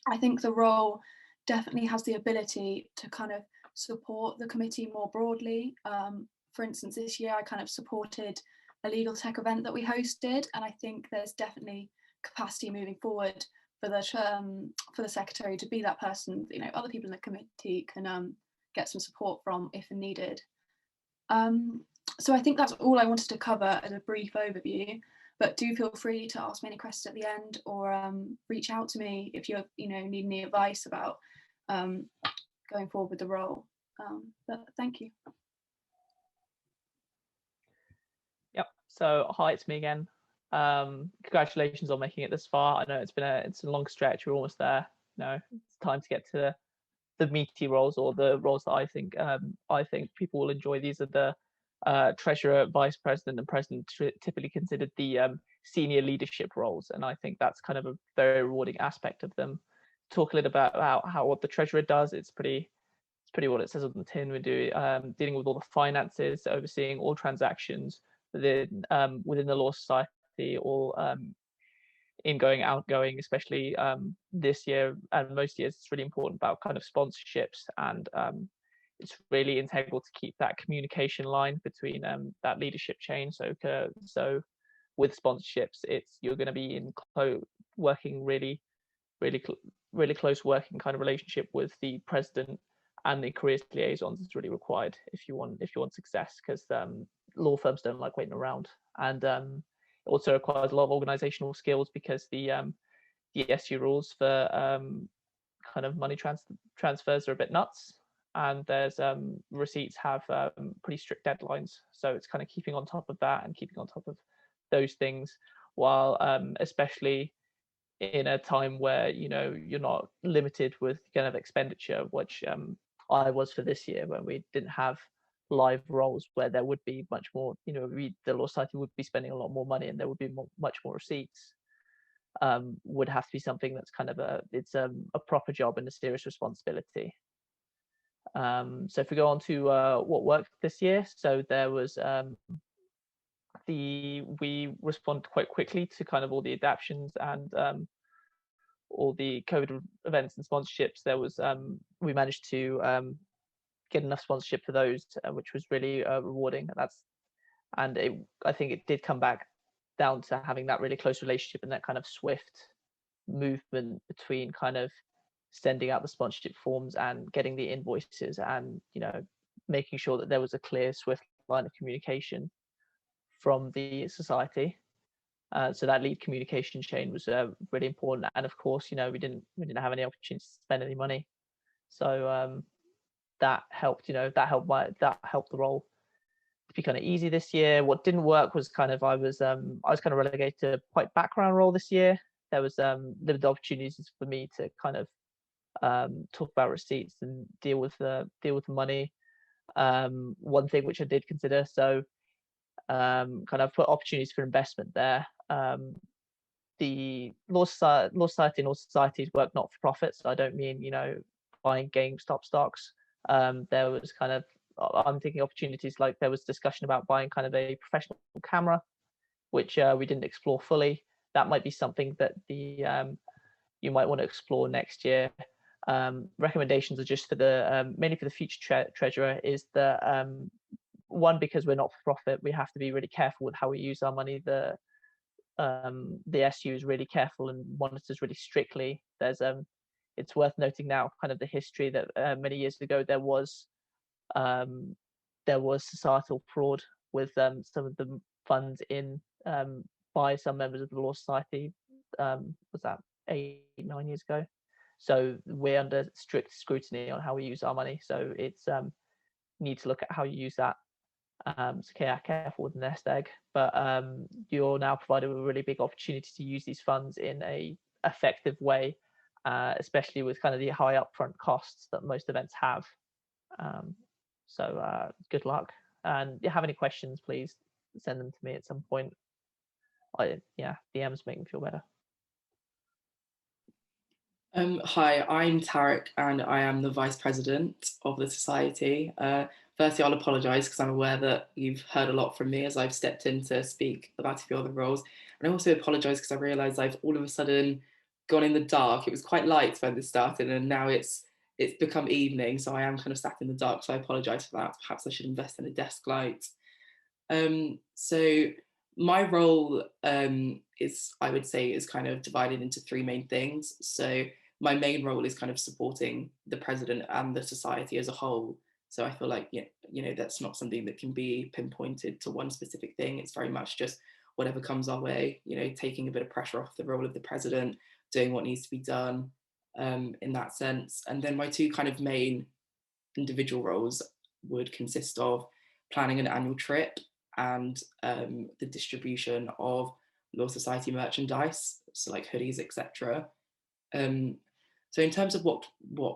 I think the role definitely has the ability to kind of support the committee more broadly. For instance, this year I kind of supported a legal tech event that we hosted, and I think there's definitely capacity moving forward for the secretary to be that person, you know, other people in the committee can get some support from if needed. So I think that's all I wanted to cover as a brief overview, but do feel free to ask me any questions at the end, or reach out to me if you need any advice about going forward with the role. But thank you. Yep. So hi, it's me again. Congratulations on making it this far. I know it's a long stretch. We're almost there. No, it's time to get to the meaty roles, or the roles that I think people will enjoy. These are the treasurer, vice president, and president, typically considered the senior leadership roles, and I think that's kind of a very rewarding aspect of them. Talk a little about how what the treasurer does. It's pretty what it says on the tin. We do dealing with all the finances, overseeing all transactions within the Law Society, all ingoing, outgoing, especially this year and most years. It's really important about kind of sponsorships, and it's really integral to keep that communication line between that leadership chain. So with sponsorships, you're going to be in working really close working kind of relationship with the president, and the careers liaisons is really required if you want success, because law firms don't like waiting around, and it also requires a lot of organizational skills, because the SU rules for kind of money transfers are a bit nuts, and there's receipts have pretty strict deadlines, so it's kind of keeping on top of that and keeping on top of those things, while especially in a time where you're not limited with kind of expenditure, which I was for this year, when we didn't have live roles where there would be much more, the Law Society would be spending a lot more money, and there would be much more receipts. Would have to be something that's kind of a proper job and a serious responsibility. So if we go on to what worked this year, so there was we responded quite quickly to kind of all the adaptations and all the COVID events and sponsorships. There was we managed to get enough sponsorship for those, which was really rewarding. I think it did come back down to having that really close relationship and that kind of swift movement between kind of sending out the sponsorship forms and getting the invoices, and making sure that there was a clear, swift line of communication from the society. So that lead communication chain was really important, and of course, we didn't have any opportunity to spend any money, so that helped. That helped the role to be kind of easy this year. What didn't work was kind of I was kind of relegated to quite background role this year. There was limited opportunities for me to kind of talk about receipts and deal with the money. One thing which I did consider, so kind of put opportunities for investment there. The Law Society and all societies work not for profit, so I don't mean buying GameStop stocks. There was kind of, I'm thinking opportunities like there was discussion about buying kind of a professional camera, which we didn't explore fully. That might be something that you might want to explore next year. Recommendations are just for the mainly for the future treasurer, is that one, because we're not for profit, we have to be really careful with how we use our money. The SU is really careful and monitors really strictly. There's it's worth noting now kind of the history that many years ago there was societal fraud with some of the funds in by some members of the Law Society. Was that 8-9 years ago? So we're under strict scrutiny on how we use our money. So it's need to look at how you use that. So careful with the nest egg. But you're now provided with a really big opportunity to use these funds in a effective way, especially with kind of the high upfront costs that most events have. So good luck. And if you have any questions, please send them to me at some point. DMs make me feel better. Hi, I'm Tarek, and I am the Vice President of the Society. Firstly, I'll apologise because I'm aware that you've heard a lot from me as I've stepped in to speak about a few other roles. And I also apologise because I realised I've all of a sudden gone in the dark. It was quite light when this started, and now it's become evening, so I am kind of sat in the dark, so I apologise for that. Perhaps I should invest in a desk light. So My role is, I would say, is kind of divided into three main things. So my main role is kind of supporting the president and the society as a whole. So I feel like, that's not something that can be pinpointed to one specific thing. It's very much just whatever comes our way, taking a bit of pressure off the role of the president, doing what needs to be done in that sense. And then my two kind of main individual roles would consist of planning an annual trip and the distribution of Law Society merchandise, so like hoodies, etc. So in terms of what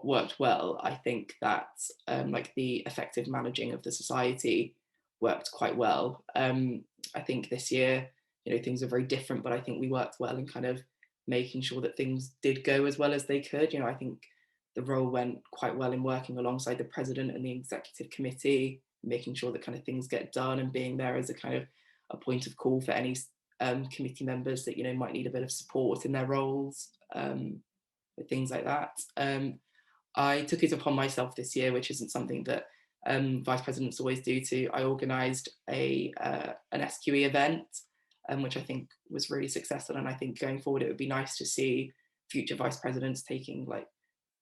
worked well, I think that like the effective managing of the society worked quite well. I think this year, things are very different, but I think we worked well in kind of making sure that things did go as well as they could. I think the role went quite well in working alongside the president and the executive committee, making sure that kind of things get done and being there as a kind of a point of call for any committee members that might need a bit of support in their roles, things like that. I took it upon myself this year, which isn't something that vice presidents always do. I organised an SQE event, which I think was really successful, and I think going forward it would be nice to see future vice presidents taking like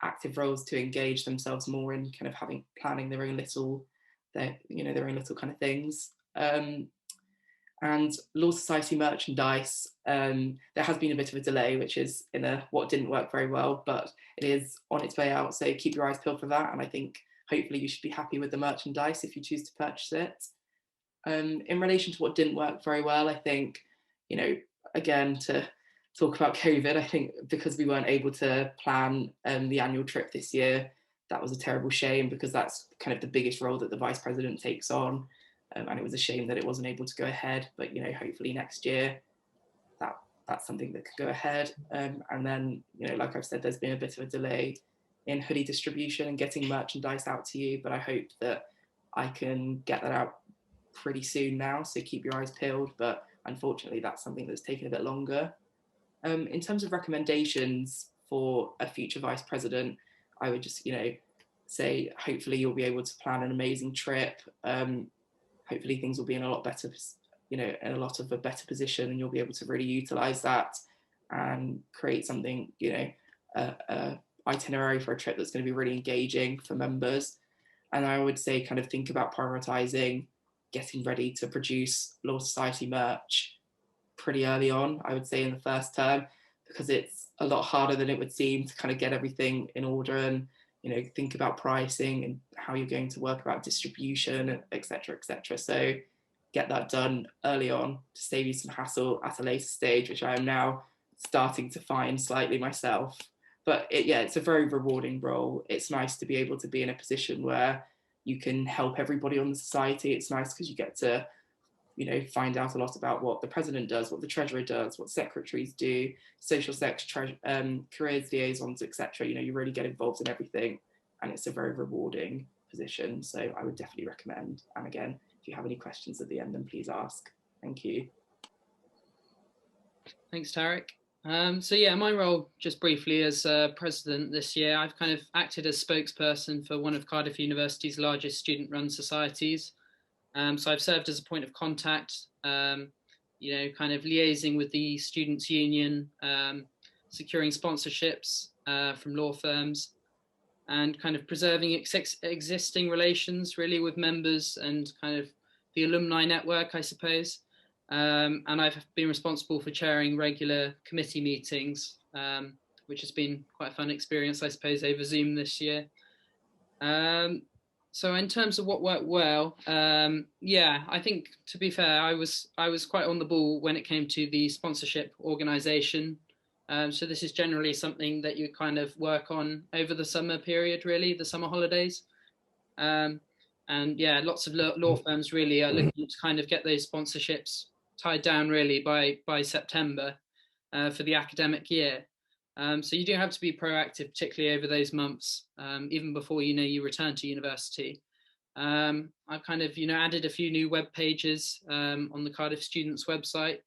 active roles to engage themselves more in kind of planning their own little kind of things. And Law Society merchandise, there has been a bit of a delay, which is what didn't work very well, but it is on its way out, so keep your eyes peeled for that, and I think hopefully you should be happy with the merchandise if you choose to purchase it. In relation to what didn't work very well, I think, again, to talk about COVID, I think because we weren't able to plan the annual trip this year, that was a terrible shame, because that's kind of the biggest role that the vice president takes on. And it was a shame that it wasn't able to go ahead, but hopefully next year that's something that could go ahead. And then, like I've said, there's been a bit of a delay in hoodie distribution and getting merchandise out to you, but I hope that I can get that out pretty soon now, so keep your eyes peeled. But unfortunately, that's something that's taken a bit longer. In terms of recommendations for a future vice president, I would just, say hopefully you'll be able to plan an amazing trip. Hopefully things will be in a lot better, in a lot of a better position, and you'll be able to really utilize that and create something, a itinerary for a trip that's going to be really engaging for members. And I would say kind of think about prioritizing getting ready to produce Law Society merch pretty early on, I would say in the first term, because it's a lot harder than it would seem to kind of get everything in order and think about pricing and how you're going to work about distribution, etc., etc. So get that done early on to save you some hassle at a later stage, which I am now starting to find slightly myself. But it's a very rewarding role. It's nice to be able to be in a position where you can help everybody on the society. It's nice because you get to find out a lot about what the president does, what the treasurer does, what secretaries do, social sector, careers, liaisons, etc. You really get involved in everything, and it's a very rewarding position. So I would definitely recommend. And again, if you have any questions at the end, then please ask. Thank you. Thanks, Tarek. So my role, just briefly, as president this year, I've kind of acted as spokesperson for one of Cardiff University's largest student-run societies. So I've served as a point of contact, kind of liaising with the Students' Union, securing sponsorships from law firms, and kind of preserving existing relations really with members and kind of the alumni network, I suppose. And I've been responsible for chairing regular committee meetings, which has been quite a fun experience, I suppose, over Zoom this year. So in terms of what worked well, I think, to be fair, I was quite on the ball when it came to the sponsorship organisation. So this is generally something that you kind of work on over the summer period, really, the summer holidays. And lots of law firms really are looking to kind of get those sponsorships tied down really by September for the academic year. So you do have to be proactive, particularly over those months, even before you return to university. I've kind of added a few new web pages on the Cardiff Students website,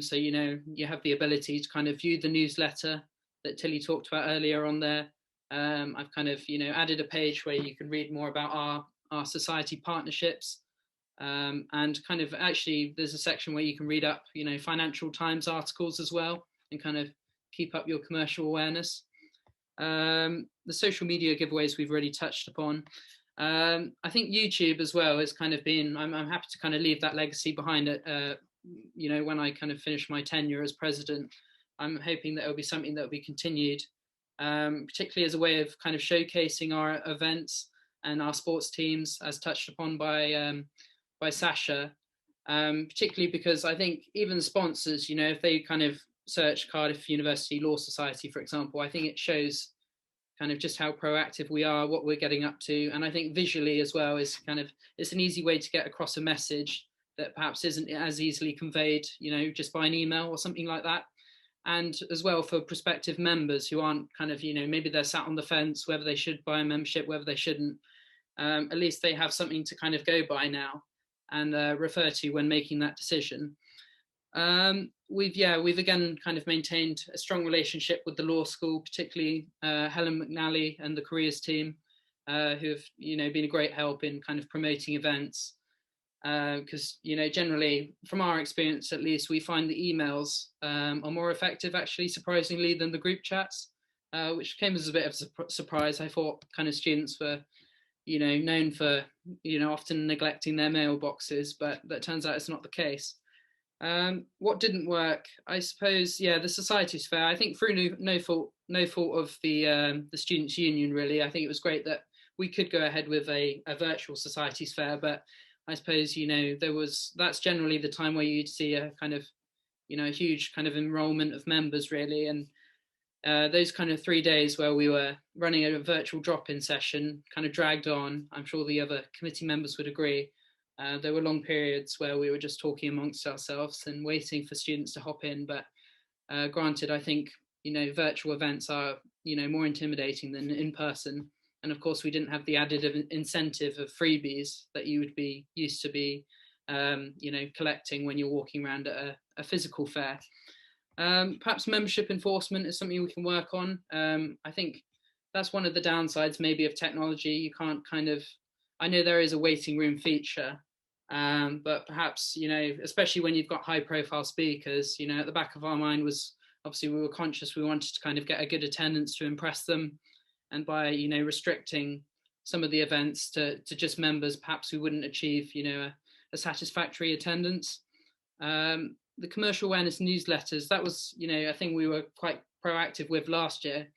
so you have the ability to kind of view the newsletter that Tilly talked about earlier on there. I've kind of added a page where you can read more about our society partnerships, and kind of actually there's a section where you can read up, Financial Times articles as well, and kind of keep up your commercial awareness. The social media giveaways we've already touched upon. I think YouTube as well has kind of been, I'm happy to kind of leave that legacy behind it. When I kind of finish my tenure as president, I'm hoping that it'll be something that will be continued, particularly as a way of kind of showcasing our events and our sports teams, as touched upon by Sasha, particularly because I think even the sponsors, if they kind of search Cardiff University Law Society, for example, I think it shows kind of just how proactive we are, what we're getting up to. And I think visually as well is kind of, it's an easy way to get across a message that perhaps isn't as easily conveyed, just by an email or something like that. And as well for prospective members who aren't kind of, maybe they're sat on the fence, whether they should buy a membership, whether they shouldn't, at least they have something to kind of go by now and refer to when making that decision. We've again kind of maintained a strong relationship with the law school, particularly Helen McNally and the careers team, who have been a great help in kind of promoting events. Because generally, from our experience at least, we find the emails are more effective, actually, surprisingly, than the group chats, which came as a bit of a surprise. I thought kind of students were known for often neglecting their mailboxes, but that turns out it's not the case. What didn't work, I suppose, the Societies Fair, I think through no fault of the Students' Union, really. I think it was great that we could go ahead with a virtual Societies Fair, but I suppose, that's generally the time where you'd see a kind of, a huge kind of enrollment of members, really. And those kind of 3 days where we were running a virtual drop-in session kind of dragged on. I'm sure the other committee members would agree. There were long periods where we were just talking amongst ourselves and waiting for students to hop in. But granted, I think, virtual events are, more intimidating than in person. And of course, we didn't have the added incentive of freebies that you would be used to be, collecting when you're walking around at a physical fair. Perhaps membership enforcement is something we can work on. I think that's one of the downsides maybe of technology. You can't I know there is a waiting room feature, but perhaps, especially when you've got high profile speakers, at the back of our mind was obviously we were conscious we wanted to kind of get a good attendance to impress them. And by, restricting some of the events to just members, perhaps we wouldn't achieve, a satisfactory attendance. The commercial awareness newsletters, that was, a thing we were quite proactive with last year.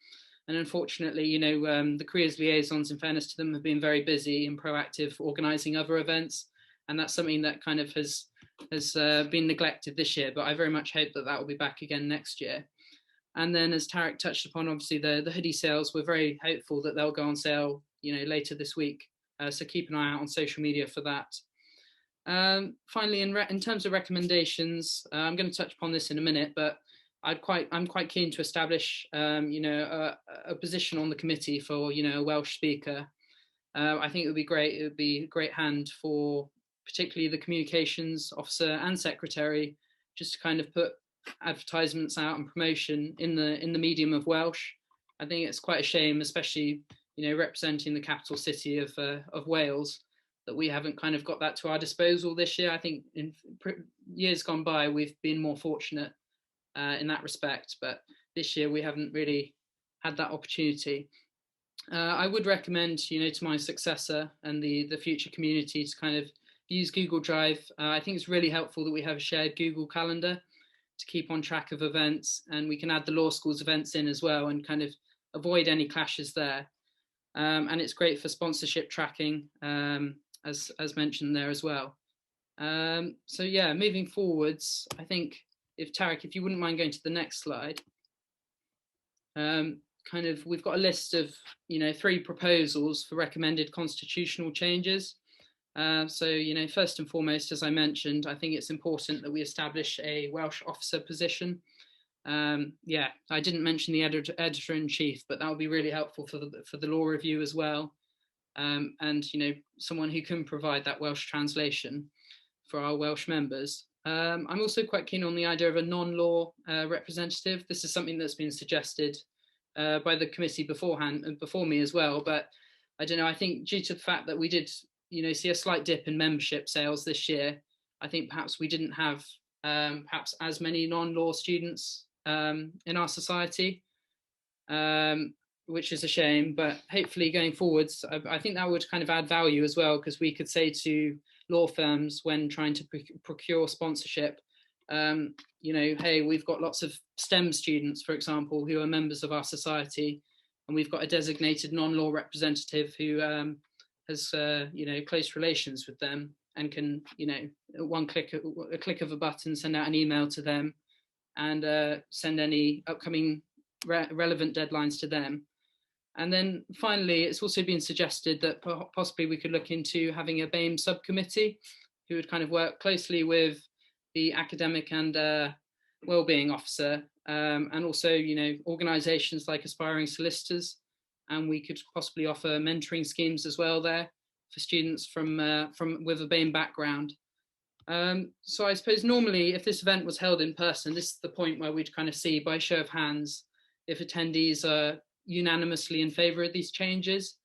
And unfortunately, the careers liaisons, in fairness to them, have been very busy and proactive organising other events. And that's something that kind of has been neglected this year, but I very much hope that will be back again next year. And then, as Tarek touched upon, obviously the hoodie sales, we're very hopeful that they'll go on sale, later this week. So keep an eye out on social media for that. Finally, in terms of recommendations, I'm going to touch upon this in a minute, but I'm quite keen to establish, a position on the committee for, a Welsh speaker. I think it would be great. It would be a great hand for particularly the communications officer and secretary, just to kind of put advertisements out and promotion in the medium of Welsh. I think it's quite a shame, especially representing the capital city of Wales, that we haven't kind of got that to our disposal this year. I think in years gone by we've been more fortunate in that respect, but this year we haven't really had that opportunity. I would recommend to my successor and the future community to kind of use Google Drive. I think it's really helpful that we have a shared Google Calendar to keep on track of events, and we can add the law school's events in as well and kind of avoid any clashes there. And it's great for sponsorship tracking, as mentioned there as well. So yeah, moving forwards, I think Tarek, if you wouldn't mind going to the next slide. We've got a list of 3 proposals for recommended constitutional changes. So, first and foremost, as I mentioned, I think it's important that we establish a Welsh officer position. I didn't mention the editor-in-chief, but that would be really helpful for the law review as well. And, someone who can provide that Welsh translation for our Welsh members. I'm also quite keen on the idea of a non-law representative. This is something that's been suggested by the committee before me as well, but I don't know, I think due to the fact that we did see a slight dip in membership sales this year. I think perhaps we didn't have perhaps as many non-law students in our society, which is a shame, but hopefully going forwards, I think that would kind of add value as well, because we could say to law firms when trying to procure sponsorship, hey, we've got lots of STEM students, for example, who are members of our society, and we've got a designated non-law representative who has, close relations with them and can, a click of a button, send out an email to them and send any upcoming relevant deadlines to them. And then finally, it's also been suggested that possibly we could look into having a BAME subcommittee who would kind of work closely with the academic and wellbeing officer, and also, organisations like aspiring solicitors, and we could possibly offer mentoring schemes as well there for students from with a BAME background. So I suppose normally if this event was held in person, this is the point where we'd kind of see by show of hands if attendees are unanimously in favour of these changes.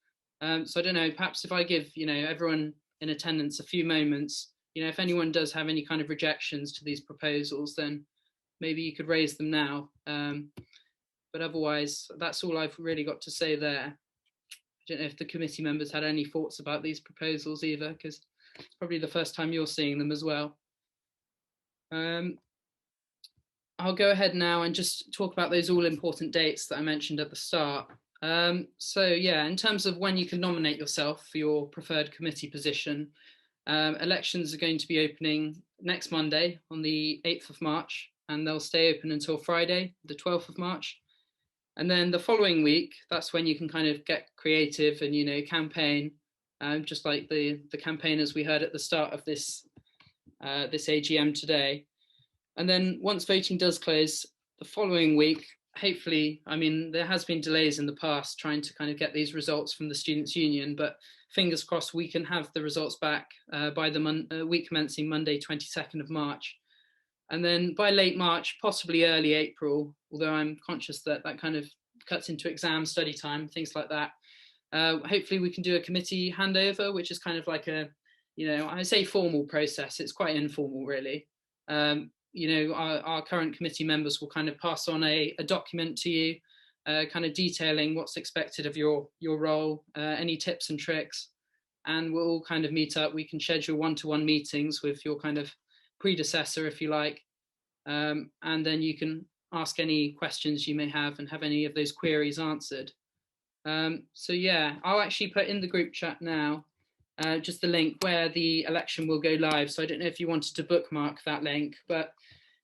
So I don't know, perhaps if I give everyone in attendance a few moments, if anyone does have any kind of rejections to these proposals, then maybe you could raise them now. But otherwise, that's all I've really got to say there. I don't know if the committee members had any thoughts about these proposals either, because it's probably the first time you're seeing them as well. I'll go ahead now and just talk about those all important dates that I mentioned at the start. So yeah, in terms of when you can nominate yourself for your preferred committee position, elections are going to be opening next Monday on the 8th of March, and they'll stay open until Friday, the 12th of March. And then the following week, that's when you can kind of get creative and, campaign, just like the campaigners we heard at the start of this AGM today. And then once voting does close the following week, hopefully, there has been delays in the past trying to kind of get these results from the Students' Union, but fingers crossed we can have the results back by the week commencing Monday, 22nd of March. And then by late March, possibly early April, although I'm conscious that that kind of cuts into exam study time, things like that. Hopefully we can do a committee handover, which is kind of like a, I say formal process, it's quite informal really. Our current committee members will kind of pass on a document to you, kind of detailing what's expected of your role, any tips and tricks, and we'll all kind of meet up. We can schedule one-to-one meetings with your kind of predecessor, if you like, and then you can ask any questions you may have and have any of those queries answered. So yeah, I'll actually put in the group chat now just the link where the election will go live. So I don't know if you wanted to bookmark that link, but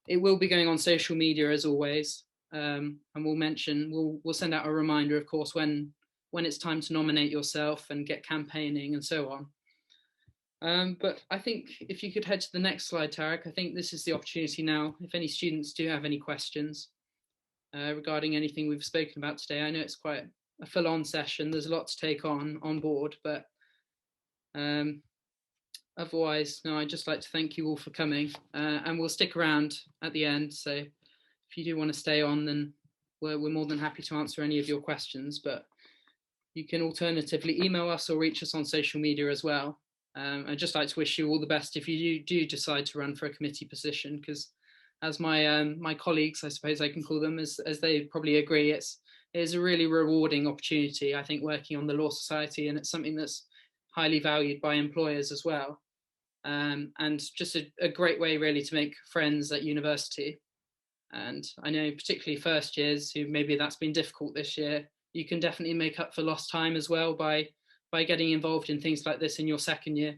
it will be going on social media as always. And we'll send out a reminder, of course, when it's time to nominate yourself and get campaigning and so on. But I think if you could head to the next slide, Tarek, I think this is the opportunity now. If any students do have any questions regarding anything we've spoken about today, I know it's quite a full-on session. There's a lot to take on board, but otherwise, no, I'd just like to thank you all for coming, and we'll stick around at the end. So if you do want to stay on, then we're more than happy to answer any of your questions, but you can alternatively email us or reach us on social media as well. I'd just like to wish you all the best if you do decide to run for a committee position, because as my colleagues, I suppose I can call them, as they probably agree, it is a really rewarding opportunity, I think, working on the Law Society, and it's something that's highly valued by employers as well, and just a great way really to make friends at university. And I know particularly first years who maybe that's been difficult this year, you can definitely make up for lost time as well by getting involved in things like this in your second year.